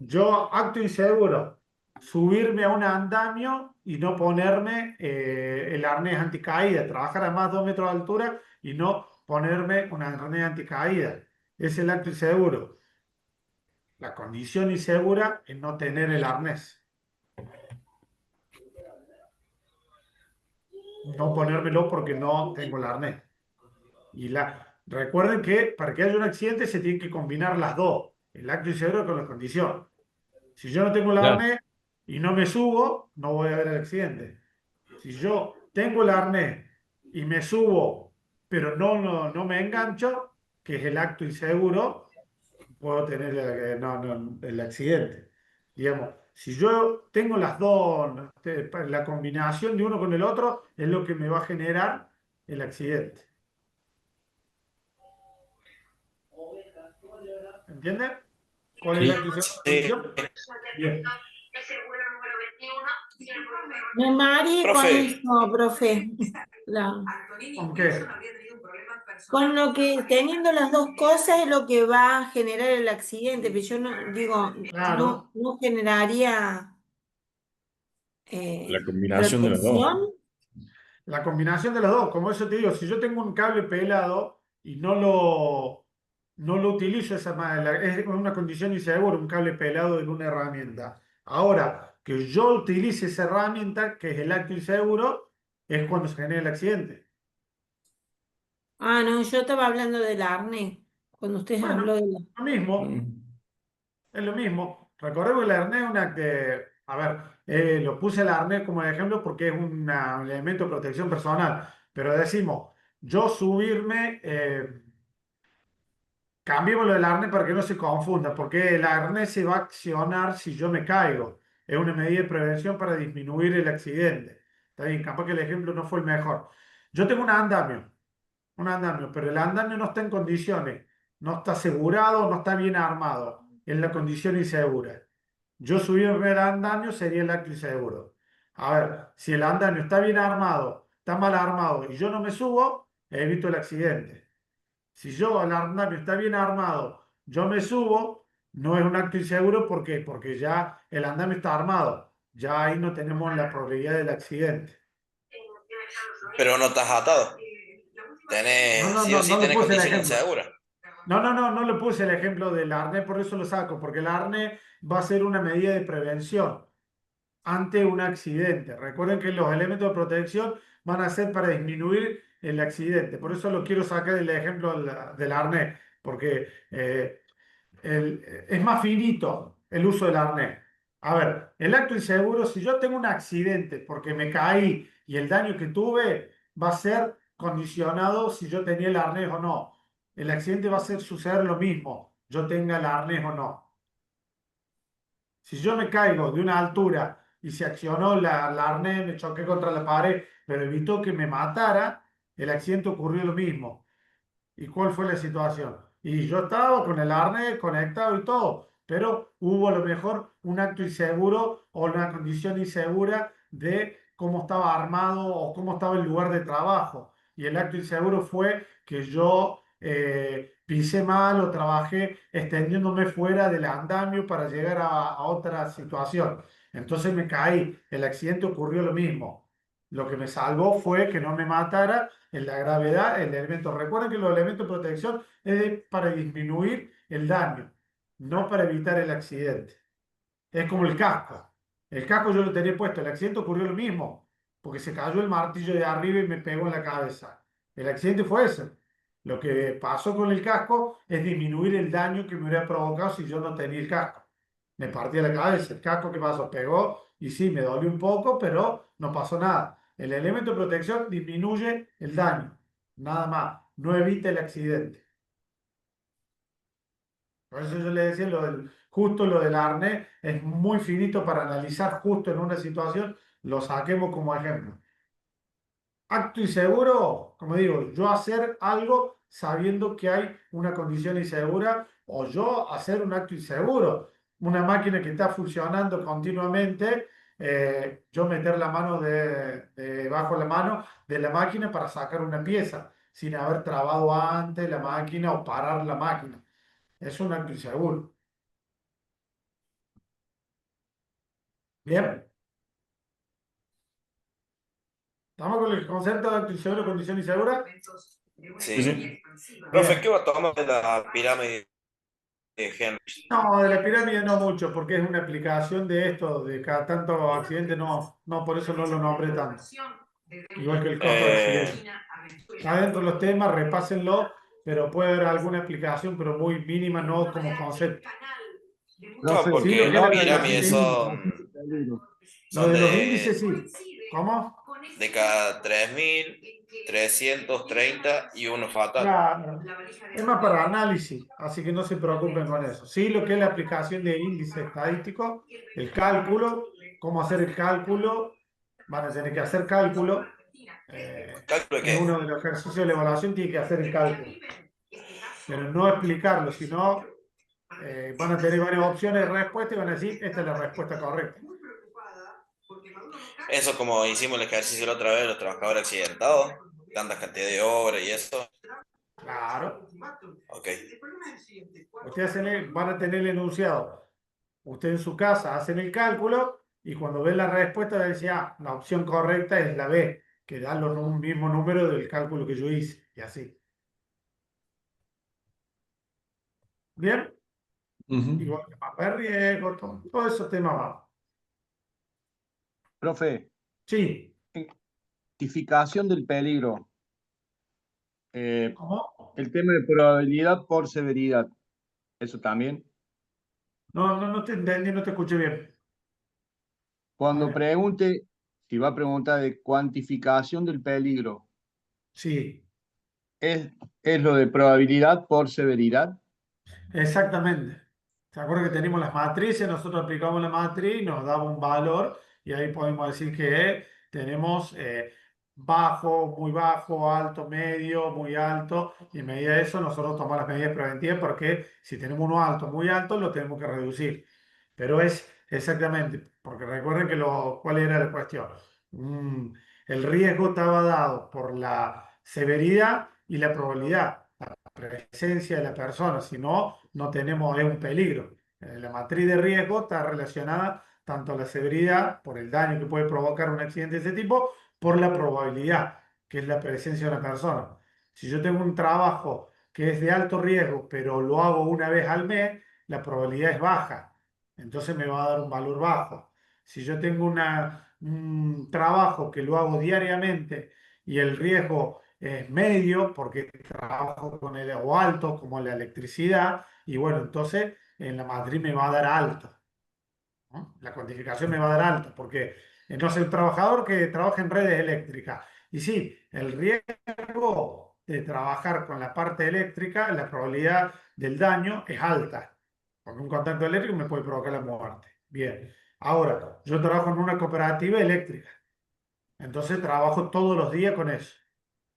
Yo, acto inseguro, subirme a un andamio y no ponerme el arnés anticaída, trabajar a más de 2 metros de altura y no ponerme un arnés anticaída. Es el acto inseguro. La condición insegura es no tener el arnés. No ponérmelo porque no tengo el arnés. Recuerden que para que haya un accidente se tienen que combinar las dos, el acto inseguro con la condición. Si yo no tengo el Claro. arnés y no me subo, no voy a ver el accidente. Si yo tengo el arnés y me subo, pero no me engancho, que es el acto inseguro, puedo tener el accidente. Digamos, si yo tengo las dos, la combinación de uno con el otro es lo que me va a generar el accidente. ¿Entiendes? ¿Cuál es Sí. la condición? Bien. Me mareé con Profe. eso, profe. La- ¿Con qué? Con lo que teniendo las dos cosas es lo que va a generar el accidente, pero yo no digo, Claro. no generaría La combinación de los dos. protección. La combinación de los dos, como eso te digo, si yo tengo un cable pelado y no lo utilizo esa manera, es una condición insegura, un cable pelado en una herramienta. Ahora, que yo utilice esa herramienta, que es el acto inseguro, es cuando se genera el accidente. Ah, no, yo estaba hablando del arnés, cuando usted habló Bueno, de la... lo mismo, es lo mismo. Recordemos que el arnés es una que, a ver, lo puse el arnés como ejemplo porque es un elemento de protección personal, pero decimos, yo subirme, cambiémoslo del arnés para que no se confunda, porque el arnés se va a accionar si yo me caigo. Es una medida de prevención para disminuir el accidente. Está bien, capaz que el ejemplo no fue el mejor. Yo tengo un andamio, pero el andamio no está en condiciones, no está asegurado, no está bien armado. Es la condición insegura. Yo subirme al andamio sería el acto inseguro. A ver, si el andamio está bien armado, está mal armado y yo no me subo, evito el accidente. Si yo, el andamio está bien armado, yo me subo, No es un acto inseguro porque ya el andamio está armado. Ya ahí no tenemos la probabilidad del accidente. Pero no estás atado. Sí o sí No le tenés puse el condición ejemplo. insegura. No le puse el ejemplo del arnés, por eso lo saco, porque el arnés va a ser una medida de prevención ante un accidente. Recuerden que los elementos de protección van a ser para disminuir el accidente. Por eso lo quiero sacar del ejemplo del arnés, porque es más finito el uso del arnés. A ver, el acto inseguro, si yo tengo un accidente porque me caí y el daño que tuve va a ser condicionado si yo tenía el arnés o no. El accidente va a ser suceder lo mismo, yo tenga el arnés o no. Si yo me caigo de una altura y se accionó la arnés, me choqué contra la pared, pero evitó que me matara, el accidente ocurrió lo mismo. ¿Y cuál fue la situación? Y yo estaba con el arnés conectado y todo, pero hubo a lo mejor un acto inseguro o una condición insegura de cómo estaba armado o cómo estaba el lugar de trabajo. Y el acto inseguro fue que yo pisé mal o trabajé extendiéndome fuera del andamio para llegar a otra situación. Entonces me caí, el accidente ocurrió lo mismo. Lo que me salvó fue que no me matara en la gravedad, el elemento. Recuerden que los elementos de protección para disminuir el daño, no para evitar el accidente. Es como el casco. El casco yo lo tenía puesto, el accidente ocurrió lo mismo, porque se cayó el martillo de arriba y me pegó en la cabeza. El accidente fue ese. Lo que pasó con el casco es disminuir el daño que me hubiera provocado si yo no tenía el casco. Me partí la cabeza, el casco que pasó pegó y sí, me dolió un poco, pero no pasó nada. El elemento de protección disminuye el daño, nada más, no evita el accidente. Por eso yo le decía, justo lo del arnés es muy finito para analizar justo en una situación, lo saquemos como ejemplo. Acto inseguro, como digo, yo hacer algo sabiendo que hay una condición insegura o yo hacer un acto inseguro. Una máquina que está funcionando continuamente, yo meter la mano bajo la mano de la máquina para sacar una pieza sin haber trabado antes la máquina o parar la máquina. Es un acto inseguro. Bien. ¿Estamos con el concepto de acto inseguro, condición insegura? Sí. Profe, ¿qué va a tomar de la pirámide de Henry? No, de la pirámide no mucho, porque es una aplicación de esto, de cada tanto accidente, no, por eso no lo nombré tanto. Igual que el costo de accidente. Está dentro de los temas, repásenlo, pero puede haber alguna aplicación, pero muy mínima, no como concepto. No, Sí, porque lo que las es pirámides lo son de los índices, sí. ¿Cómo? de cada 3.330 y uno fatal. Claro. Es más para análisis, así que no se preocupen con eso. Sí, lo que es la aplicación de índice estadístico, el cálculo, cómo hacer el cálculo, van a tener que hacer cálculo. ¿Cálculo de Es qué? uno de los ejercicios de la evaluación, tiene que hacer el cálculo. Pero no explicarlo, sino van a tener varias opciones de respuesta y van a decir, esta es la respuesta correcta. Eso como hicimos el ejercicio la otra vez, los trabajadores accidentados, tantas cantidades de horas y eso. Claro. Ok. Ustedes van a tener el enunciado. Usted en su casa hacen el cálculo y cuando ven la respuesta decía, la opción correcta es la B, que da un mismo número del cálculo que yo hice, y así. ¿Bien? Igual que mapa de riesgo, todo esos temas van. Profe, Sí. cuantificación del peligro. ¿Cómo? El tema de probabilidad por severidad. ¿Eso también? No te entendí, no te escuché bien. Cuando pregunte, si va a preguntar de cuantificación del peligro, Sí, ¿es lo de probabilidad por severidad? exactamente. ¿Se acuerdan que tenemos las matrices? Nosotros aplicamos la matriz, nos daba un valor y ahí podemos decir que tenemos bajo, muy bajo, alto, medio, muy alto, y en medida de eso nosotros tomamos las medidas preventivas porque si tenemos uno alto, muy alto, lo tenemos que reducir. Pero es exactamente, porque recuerden que ¿cuál era la cuestión? El riesgo estaba dado por la severidad y la probabilidad, la presencia de la persona, si no, no tenemos, es un peligro. La matriz de riesgo está relacionada tanto a la severidad, por el daño que puede provocar un accidente de ese tipo, por la probabilidad, que es la presencia de una persona. Si yo tengo un trabajo que es de alto riesgo, pero lo hago una vez al mes, la probabilidad es baja. Entonces me va a dar un valor bajo. Si yo tengo un trabajo que lo hago diariamente y el riesgo es medio, porque trabajo con el o alto, como la electricidad, y bueno, entonces en la matriz me va a dar alto, ¿no? La cuantificación me va a dar alto, porque no es el trabajador que trabaja en redes eléctricas. Y sí, el riesgo de trabajar con la parte eléctrica, la probabilidad del daño es alta, porque un contacto eléctrico me puede provocar la muerte. Bien, ahora, yo trabajo en una cooperativa eléctrica, entonces trabajo todos los días con eso.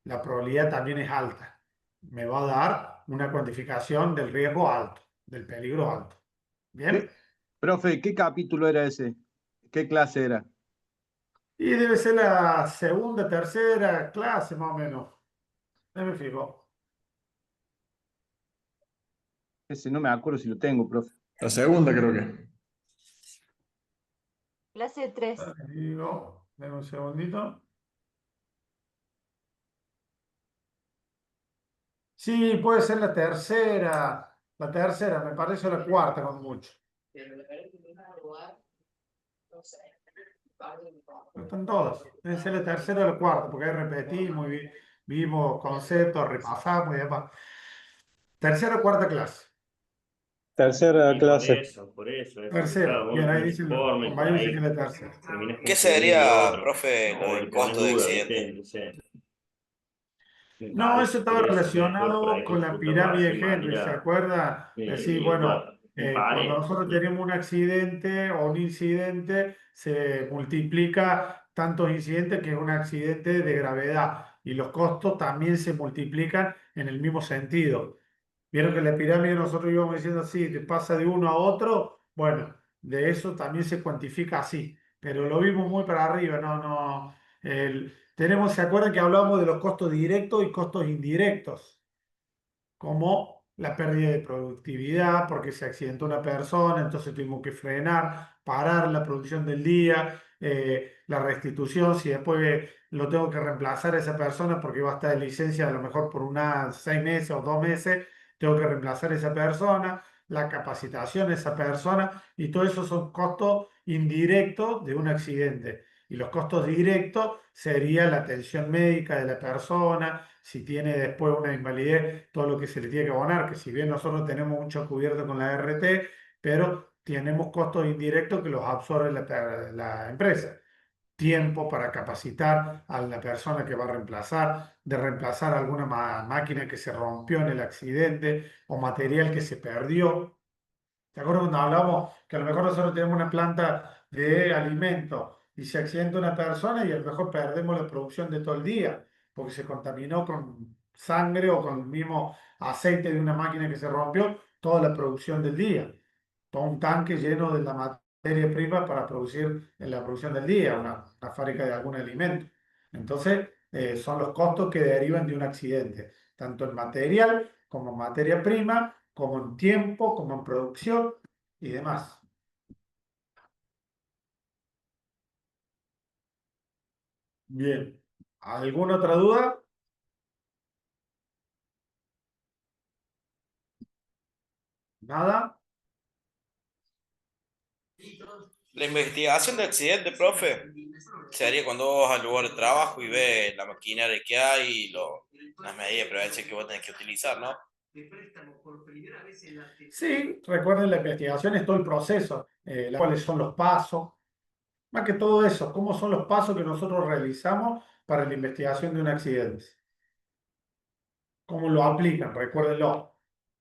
La probabilidad también es alta. Me va a dar una cuantificación del riesgo alto, del peligro alto. ¿Bien? Profe, ¿qué capítulo era ese? ¿Qué clase era? Y debe ser la segunda, tercera clase más o menos. No me fijo. Ese no me acuerdo si lo tengo, profe. La segunda creo que. Clase 3. Digo, dame un segundito. Sí, puede ser la tercera. La tercera, me parece la cuarta con mucho. Están todas. Debe ser la tercera o la cuarta, porque ahí repetimos, vimos conceptos, repasamos y demás. Tercera o cuarta clase. Tercera Y clase. por eso, es porque Tercera. cada uno Bien, tiene ahí un dicen, informe, por compañero dice que ahí es la tercera. terminas ¿Qué confundiendo lo sería, otro. profe, lo O del le pones costo de duda, accidente? ¿viste? No sé. Me No, eso parece estaba que es mejor por relacionado ahí con la consultarlo pirámide así de de Henry. ¿Se manera acuerda? Decir, bueno, claro, en cuando parejas. nosotros tenemos un accidente o un incidente, se multiplica tantos incidentes que es un accidente de gravedad y los costos también se multiplican en el mismo sentido. Vieron que la pirámide nosotros íbamos diciendo así, te pasa de uno a otro, bueno, de eso también se cuantifica así, pero lo vimos muy para arriba, ¿se acuerdan que hablábamos de los costos directos y costos indirectos? Como la pérdida de productividad porque se accidentó una persona, entonces tuvimos que frenar, parar la producción del día, la restitución, si después lo tengo que reemplazar a esa persona porque va a estar de licencia a lo mejor por 6 meses o 2 meses, tengo que reemplazar a esa persona, la capacitación de esa persona, y todo eso son costos indirectos de un accidente. Y los costos directos sería la atención médica de la persona, si tiene después una invalidez, todo lo que se le tiene que abonar, que si bien nosotros tenemos mucho cubierto con la RT, pero tenemos costos indirectos que los absorbe la empresa. Tiempo para capacitar a la persona que va a reemplazar, de reemplazar alguna máquina que se rompió en el accidente o material que se perdió. ¿Te acuerdas cuando hablamos que a lo mejor nosotros tenemos una planta de alimentos y se accidenta una persona y a lo mejor perdemos la producción de todo el día porque se contaminó con sangre o con el mismo aceite de una máquina que se rompió, toda la producción del día? Todo un tanque lleno de la materia prima para producir en la producción del día, una fábrica de algún alimento. Entonces, son los costos que derivan de un accidente, tanto en material como en materia prima, como en tiempo, como en producción y demás. Bien. ¿Alguna otra duda? ¿Nada? La investigación de accidente, profe, se haría cuando vos vas al lugar de trabajo y ves la maquinaria que hay y las medidas de prevención que vos tenés que utilizar, ¿no? Sí, recuerden, la investigación es todo el proceso, cuáles son los pasos, más que todo eso, cómo son los pasos que nosotros realizamos para la investigación de un accidente. Cómo lo aplican, recuérdenlo.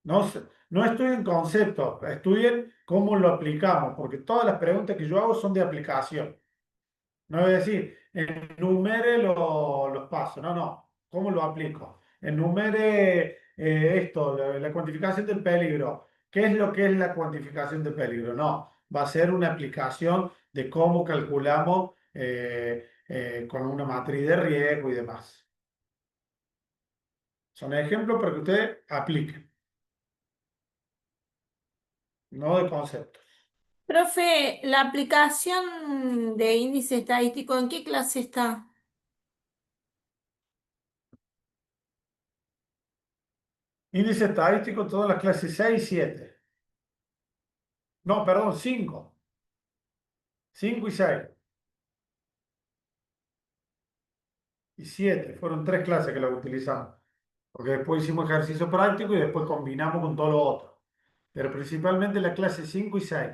No estudien conceptos, estudien cómo lo aplicamos, porque todas las preguntas que yo hago son de aplicación. No voy a decir, enumere los pasos, no, ¿cómo lo aplico? Enumere esto, la cuantificación del peligro. ¿Qué es lo que es la cuantificación del peligro? No, va a ser una aplicación de cómo calculamos con una matriz de riesgo y demás. Son ejemplos para que ustedes apliquen. no de conceptos. Profe, la aplicación de índice estadístico, ¿en qué clase está? Índice estadístico, todas las clases 6 y 7. No, perdón, 5. 5 y 6. Y 7. Fueron 3 clases que las utilizamos. Porque después hicimos ejercicio práctico y después combinamos con todo lo otro. Pero principalmente la clase 5 y 6.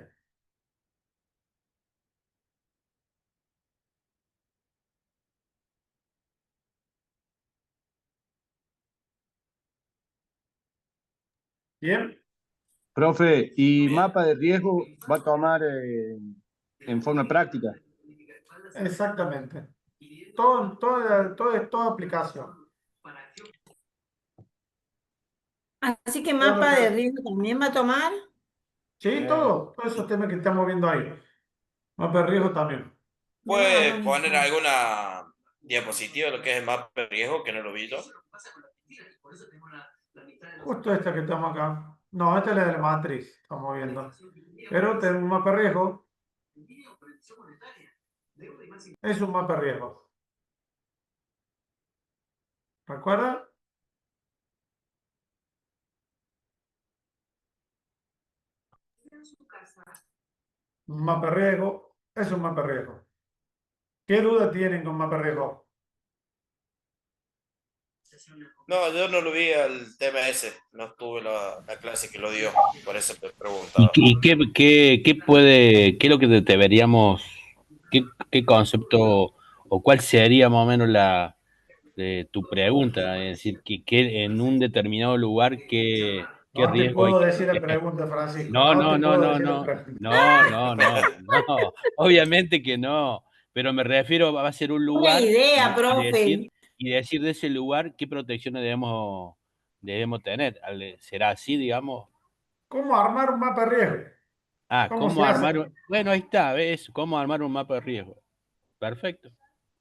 ¿Bien? Profe, ¿y Bien. mapa de riesgo va a tomar en forma práctica? Exactamente. Toda aplicación. Así que Toda mapa de la- riesgo también va a tomar. Sí, todos esos temas que estamos viendo ahí. Mapa de riesgo también. ¿Puede poner alguna diapositiva de lo que es el mapa de riesgo, que no lo vi yo? Justo esta que estamos acá. No, esta es la de la matriz, estamos viendo. Pero tenemos un mapa de riesgo. Es un mapa de riesgo. ¿Recuerda? Un mapa de riesgo es un mapa de riesgo. ¿Qué duda tienen con mapa de riesgo? No, yo no lo vi al tema ese, no estuve la clase que lo dio, por eso te preguntaba. ¿Y qué es lo que deberíamos, qué concepto o cuál sería más o menos de tu pregunta? Es decir, que en un determinado lugar, ¿qué No te riesgo hay puedo que decir la proteger? pregunta, Francisco. No, No no, te no, puedo no, decir la no, pregunta. no, obviamente que no, pero me refiero, va a ser un Una lugar idea, y profe. decir de ese lugar qué protecciones debemos tener. ¿Será así, digamos? ¿Cómo armar un mapa de riesgo? Ah, ¿Cómo se ¿cómo hace? armar bueno, ahí está, ¿ves? ¿Cómo armar un mapa de riesgo? Perfecto.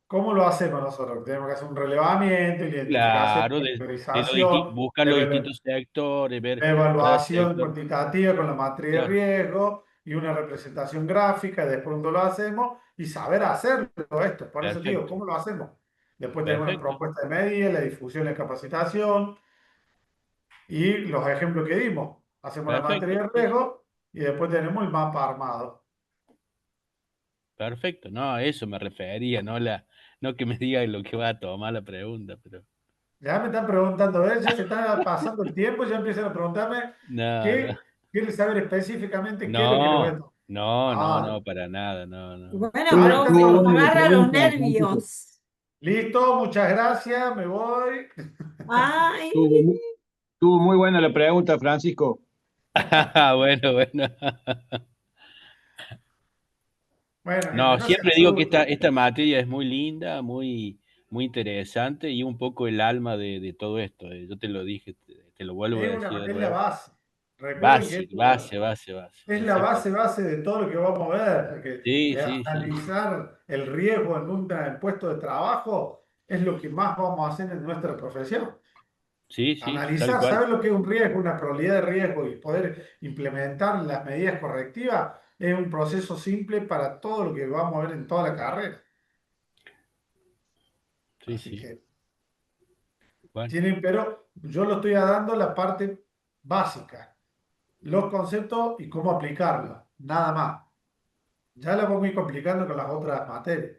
¿Cómo lo hacemos nosotros? Tenemos que hacer un relevamiento, identificación, Claro, categorización, buscar los distintos sectores, ver cada evaluación sector. cuantitativa con la matriz de Claro, riesgo y una representación gráfica, después cuando lo hacemos y saber hacerlo esto. Por eso te digo, perfecto, ¿cómo lo hacemos? Después tenemos una perfecto, propuesta de medida, la difusión y la capacitación y los ejemplos que dimos. Hacemos la perfecto, matriz de sí, sí, riesgo y después tenemos el mapa armado. perfecto. No, a eso me refería, no que me diga lo que va a tomar la pregunta, pero Ya me están preguntando, ¿ves? Ya se está pasando el tiempo, ya empiezan a preguntarme no, no, qué quieren saber específicamente qué es lo que les voy a no, tomar. no, para nada, no. Bueno, Ahí profe, están Estuvo todos. nos buena la agarra los pregunta, Francisco. nervios. Listo, muchas gracias, me voy. Ay, Estuvo muy buena la pregunta, Francisco. Bueno. Bueno, gente, No, no se siempre digo que asusten. esta materia es muy linda, muy interesante y un poco el alma de todo esto. Yo te lo dije, te lo vuelvo a decir de Es la nuevo. base. Recuerden que Base, esto base, es la exacto. base de todo lo que vamos a ver. Porque Sí. analizar el riesgo en un puesto de trabajo es lo que más vamos a hacer en nuestra profesión. Sí, tal Analizar, cual. saber lo que es un riesgo, una probabilidad de riesgo y poder implementar las medidas correctivas es un proceso simple para todo lo que vamos a ver en toda la carrera. Así Sí. que Bueno, pero yo lo estoy dando la parte básica, los conceptos y cómo aplicarlos, nada más. Ya la vamos a ir complicando con las otras materias.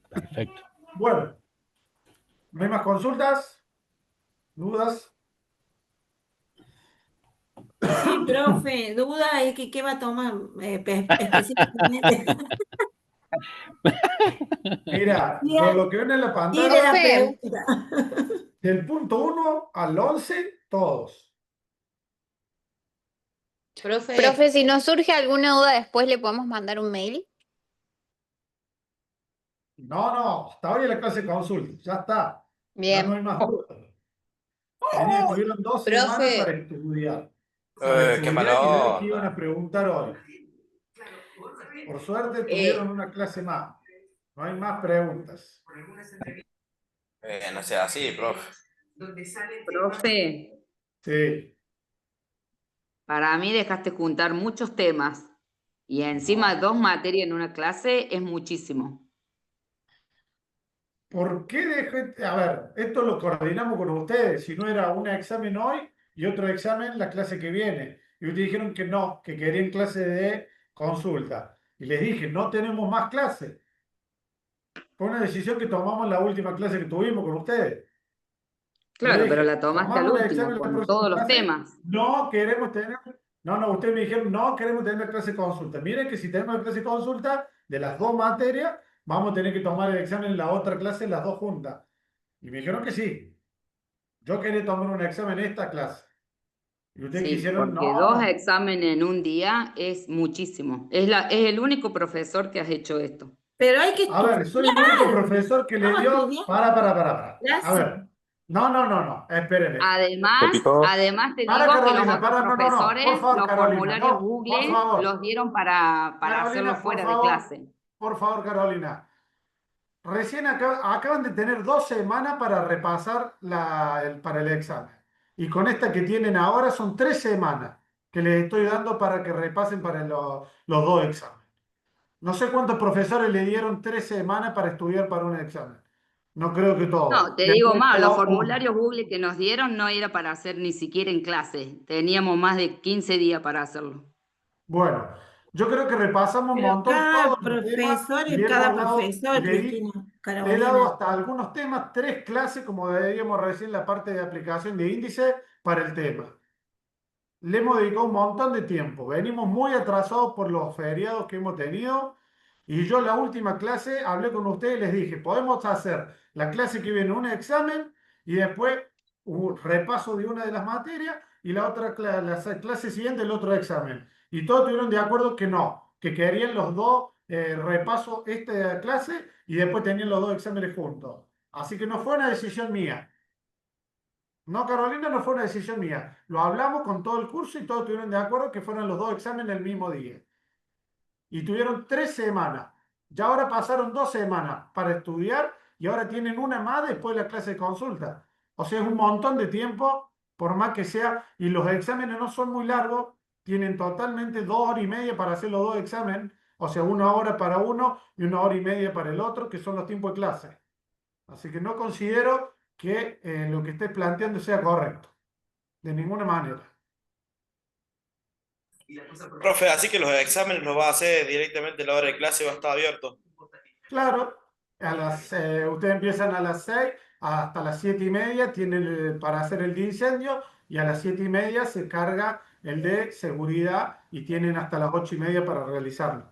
perfecto. Bueno, ¿no hay más consultas? ¿Dudas? sí, profe, duda es que qué va a tomar específicamente. Mira, Bien, lo que ven en la tire la pantalla, Profe, pregunta. del punto 1 al 11, todos. Profe, profe, si nos surge alguna duda después le podemos mandar un mail. No, hasta hoy es la clase de consulta, ya está. Ya no Bien. hay más dudas. Tuvieron 2 semanas para profe, estudiar. Qué Y ver mala qué iban a onda. preguntar hoy. Por suerte tuvieron eh, una clase más. No hay más preguntas. No sea así, profe. Profe, Sí. Para mí dejaste juntar muchos temas y encima 2 materias en una clase es muchísimo. ¿Por qué dejé? A ver, esto lo coordinamos con ustedes. Si no era un examen hoy y otro examen la clase que viene. Y ustedes dijeron que no, que querían clase de consulta. Y les dije, no tenemos más clase. Fue una decisión que tomamos en la última clase que tuvimos con ustedes. Yo Claro, pero dije, la tomaste al tomamos el último, examen en la con próxima todos los clase. temas. No queremos tener. No, ustedes me dijeron, no queremos tener la clase de consulta. Miren que si tenemos la clase de consulta de las dos materias, vamos a tener que tomar el examen en la otra clase, las dos juntas. Y me dijeron que sí. Yo quería tomar un examen en esta clase. Y ustedes Sí, quisieron, porque no, 2 no. exámenes en un día es muchísimo. Es el único profesor que has hecho esto. Pero hay que A ver, soy el único profesor que le dio. estudiar. Para. A Gracias. ver. No. Espérenme. Además te Para, digo que los Carolina, otros para, no. profesores, Por favor, los Carolina, formularios no. Por Google favor. los dieron para hacerlo Carolina, fuera de clase. por favor, Carolina. Recién acaban de tener 2 semanas para repasar para el examen. Y con esta que tienen ahora son 3 semanas que les estoy dando para que repasen para los 2 exámenes. No sé cuántos profesores le dieron 3 semanas para estudiar para un examen. No creo que todos. No, te Les digo habré más, los dado uno. formularios Google que nos dieron no era para hacer ni siquiera en clase. Teníamos más de 15 días para hacerlo. Bueno, yo creo que repasamos un Pero montón todos los temas y cada hemos dado, profesor, le Cristina, he dado Carolina. hasta algunos temas, 3 clases, como veíamos recién la parte de aplicación de índice para el tema. Le hemos dedicado un montón de tiempo. Venimos muy atrasados por los feriados que hemos tenido. Y yo la última clase hablé con ustedes y les dije, podemos hacer la clase que viene un examen y después un repaso de una de las materias y la otra la clase siguiente el otro examen. Y todos estuvieron de acuerdo que no, que querían los dos repasos esta clase y después tenían los 2 exámenes juntos. Así que no fue una decisión mía. No, Carolina, no fue una decisión mía. Lo hablamos con todo el curso y todos estuvieron de acuerdo que fueran los 2 exámenes el mismo día. Y tuvieron 3 semanas. Ya ahora pasaron 2 semanas para estudiar y ahora tienen una más después de la clase de consulta. O sea, es un montón de tiempo, por más que sea. Y los exámenes no son muy largos. Tienen totalmente 2 horas y media para hacer los 2 exámenes. O sea, 1 hora para uno y 1 hora y media para el otro, que son los tiempos de clase. Así que no considero que lo que estés planteando sea correcto. De ninguna manera. Profe, así que los exámenes los va a hacer directamente a la hora de clase, va a estar abierto. Claro, ustedes empiezan a las 6 hasta las 7:30 tienen para hacer el de incendio y a las 7:30 se carga el de seguridad y tienen hasta las 8:30 para realizarlo.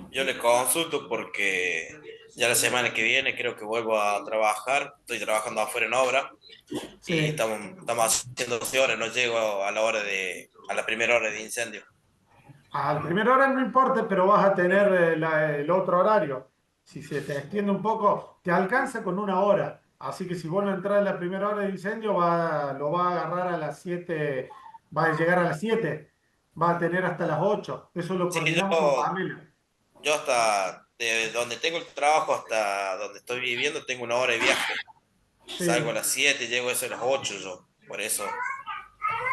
Yo le consulto porque ya la semana que viene creo que vuelvo a trabajar. Estoy trabajando afuera en obra Sí. y estamos haciendo 12 horas, no llego a la primera hora de incendio. A la primera hora no importa, pero vas a tener el otro horario. Si se te extiende un poco, te alcanza con 1 hora. Así que si vos no entras en la primera hora de incendio, lo va a agarrar a las 7, va a llegar a las 7, va a tener hasta las 8. Eso lo Sí, coordinamos con Pamela. yo hasta de donde tengo el trabajo hasta donde estoy viviendo tengo 1 hora de viaje. Sí. Salgo a las 7, llego a eso a las 8 yo, por eso.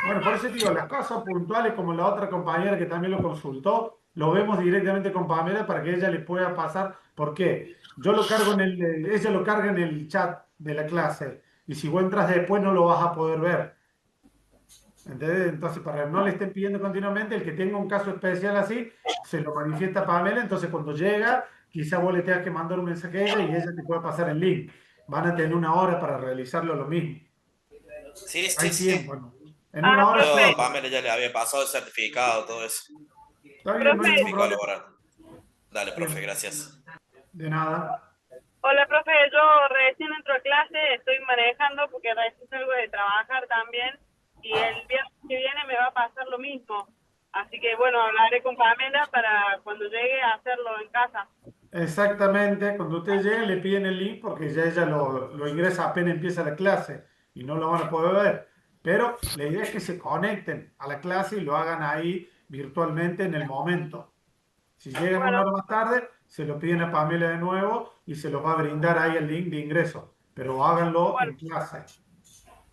Bueno, por eso te digo, las cosas puntuales como la otra compañera que también lo consultó, lo vemos directamente con Pamela para que ella les pueda pasar. ¿Por qué? Yo lo cargo ella lo carga en el chat de la clase y si vos entras después no lo vas a poder ver. ¿Entendés? Entonces, para que no le estén pidiendo continuamente, el que tenga un caso especial así, se lo manifiesta a Pamela, entonces cuando llega, quizá vos le tengas que mandar un mensaje a ella y ella te puede pasar el link. Van a tener 1 hora para realizarlo lo mismo. Sí, Hay sí. tiempo, ¿no? En 1 hora Yo todo. a Pamela ya le había pasado el certificado, todo eso. Está bien, no hay ningún Certificado problema. laboral. Dale, profe, gracias. De nada. Hola, profe, yo recién entro a clase, estoy manejando porque recién salgo de trabajar también y el viernes que viene me va a pasar lo mismo. Así que bueno, hablaré con Pamela para cuando llegue a hacerlo en casa. Exactamente, cuando ustedes lleguen le piden el link porque ya ella lo ingresa apenas empieza la clase y no lo van a poder ver. Pero la idea es que se conecten a la clase y lo hagan ahí virtualmente en el momento. Si llegan 1 hora más tarde, se lo piden a Pamela de nuevo y se los va a brindar ahí el link de ingreso. Pero háganlo en clase.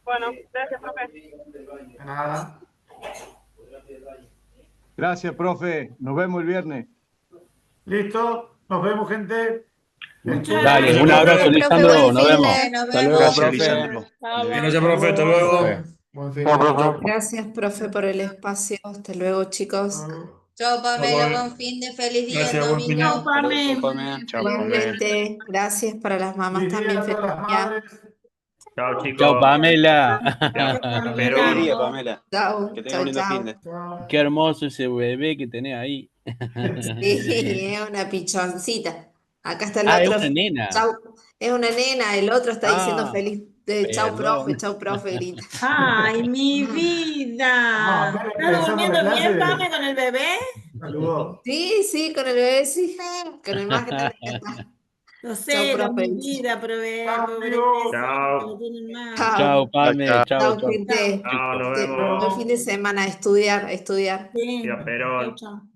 Bueno, gracias, profe. De nada. Gracias, profe. Nos vemos el viernes. Listo. Nos vemos, gente. Dale, un abrazo, Lisandro. Nos vemos. Nos Hasta luego, vemos. profe. Lisandro. Gracias, profe. Hasta luego. Buen fin. Gracias, profe, por el espacio. Hasta luego, chicos. Chao, Pamela. Bye. Buen fin de feliz día Gracias, el buen fin de- domingo. Chao, Pame. Igualmente, gracias para las mamás Feliz día también. a todas Feliz las día. madres. Chao, chicos. Chao, Pamela. Pero Feliz día, Pamela. Chao, Que tenga chao, un lindo chao. fin de. Chao. Qué hermoso ese bebé que tenés ahí. Sí, es una pichoncita. Acá está el Ah, es otro. una nena. Chau. Es una nena, el otro está diciendo Ah, feliz. Chau, profe, grita. Ay, mi vida. acá ¿Está empezamos durmiendo la bien, clase. Pame, con el bebé? Saludos. Sí, con el bebé, sí. Con el más grande que está. Lo Chau, sé, profe. mi vida, pobrecito, Chao. lo tienen mal. Chao. Chao, Pame. Chao, Chau, chao. gente. Chao, nos Buen vemos. fin de semana, a estudiar. Sí, Tía Perón. chao, chao.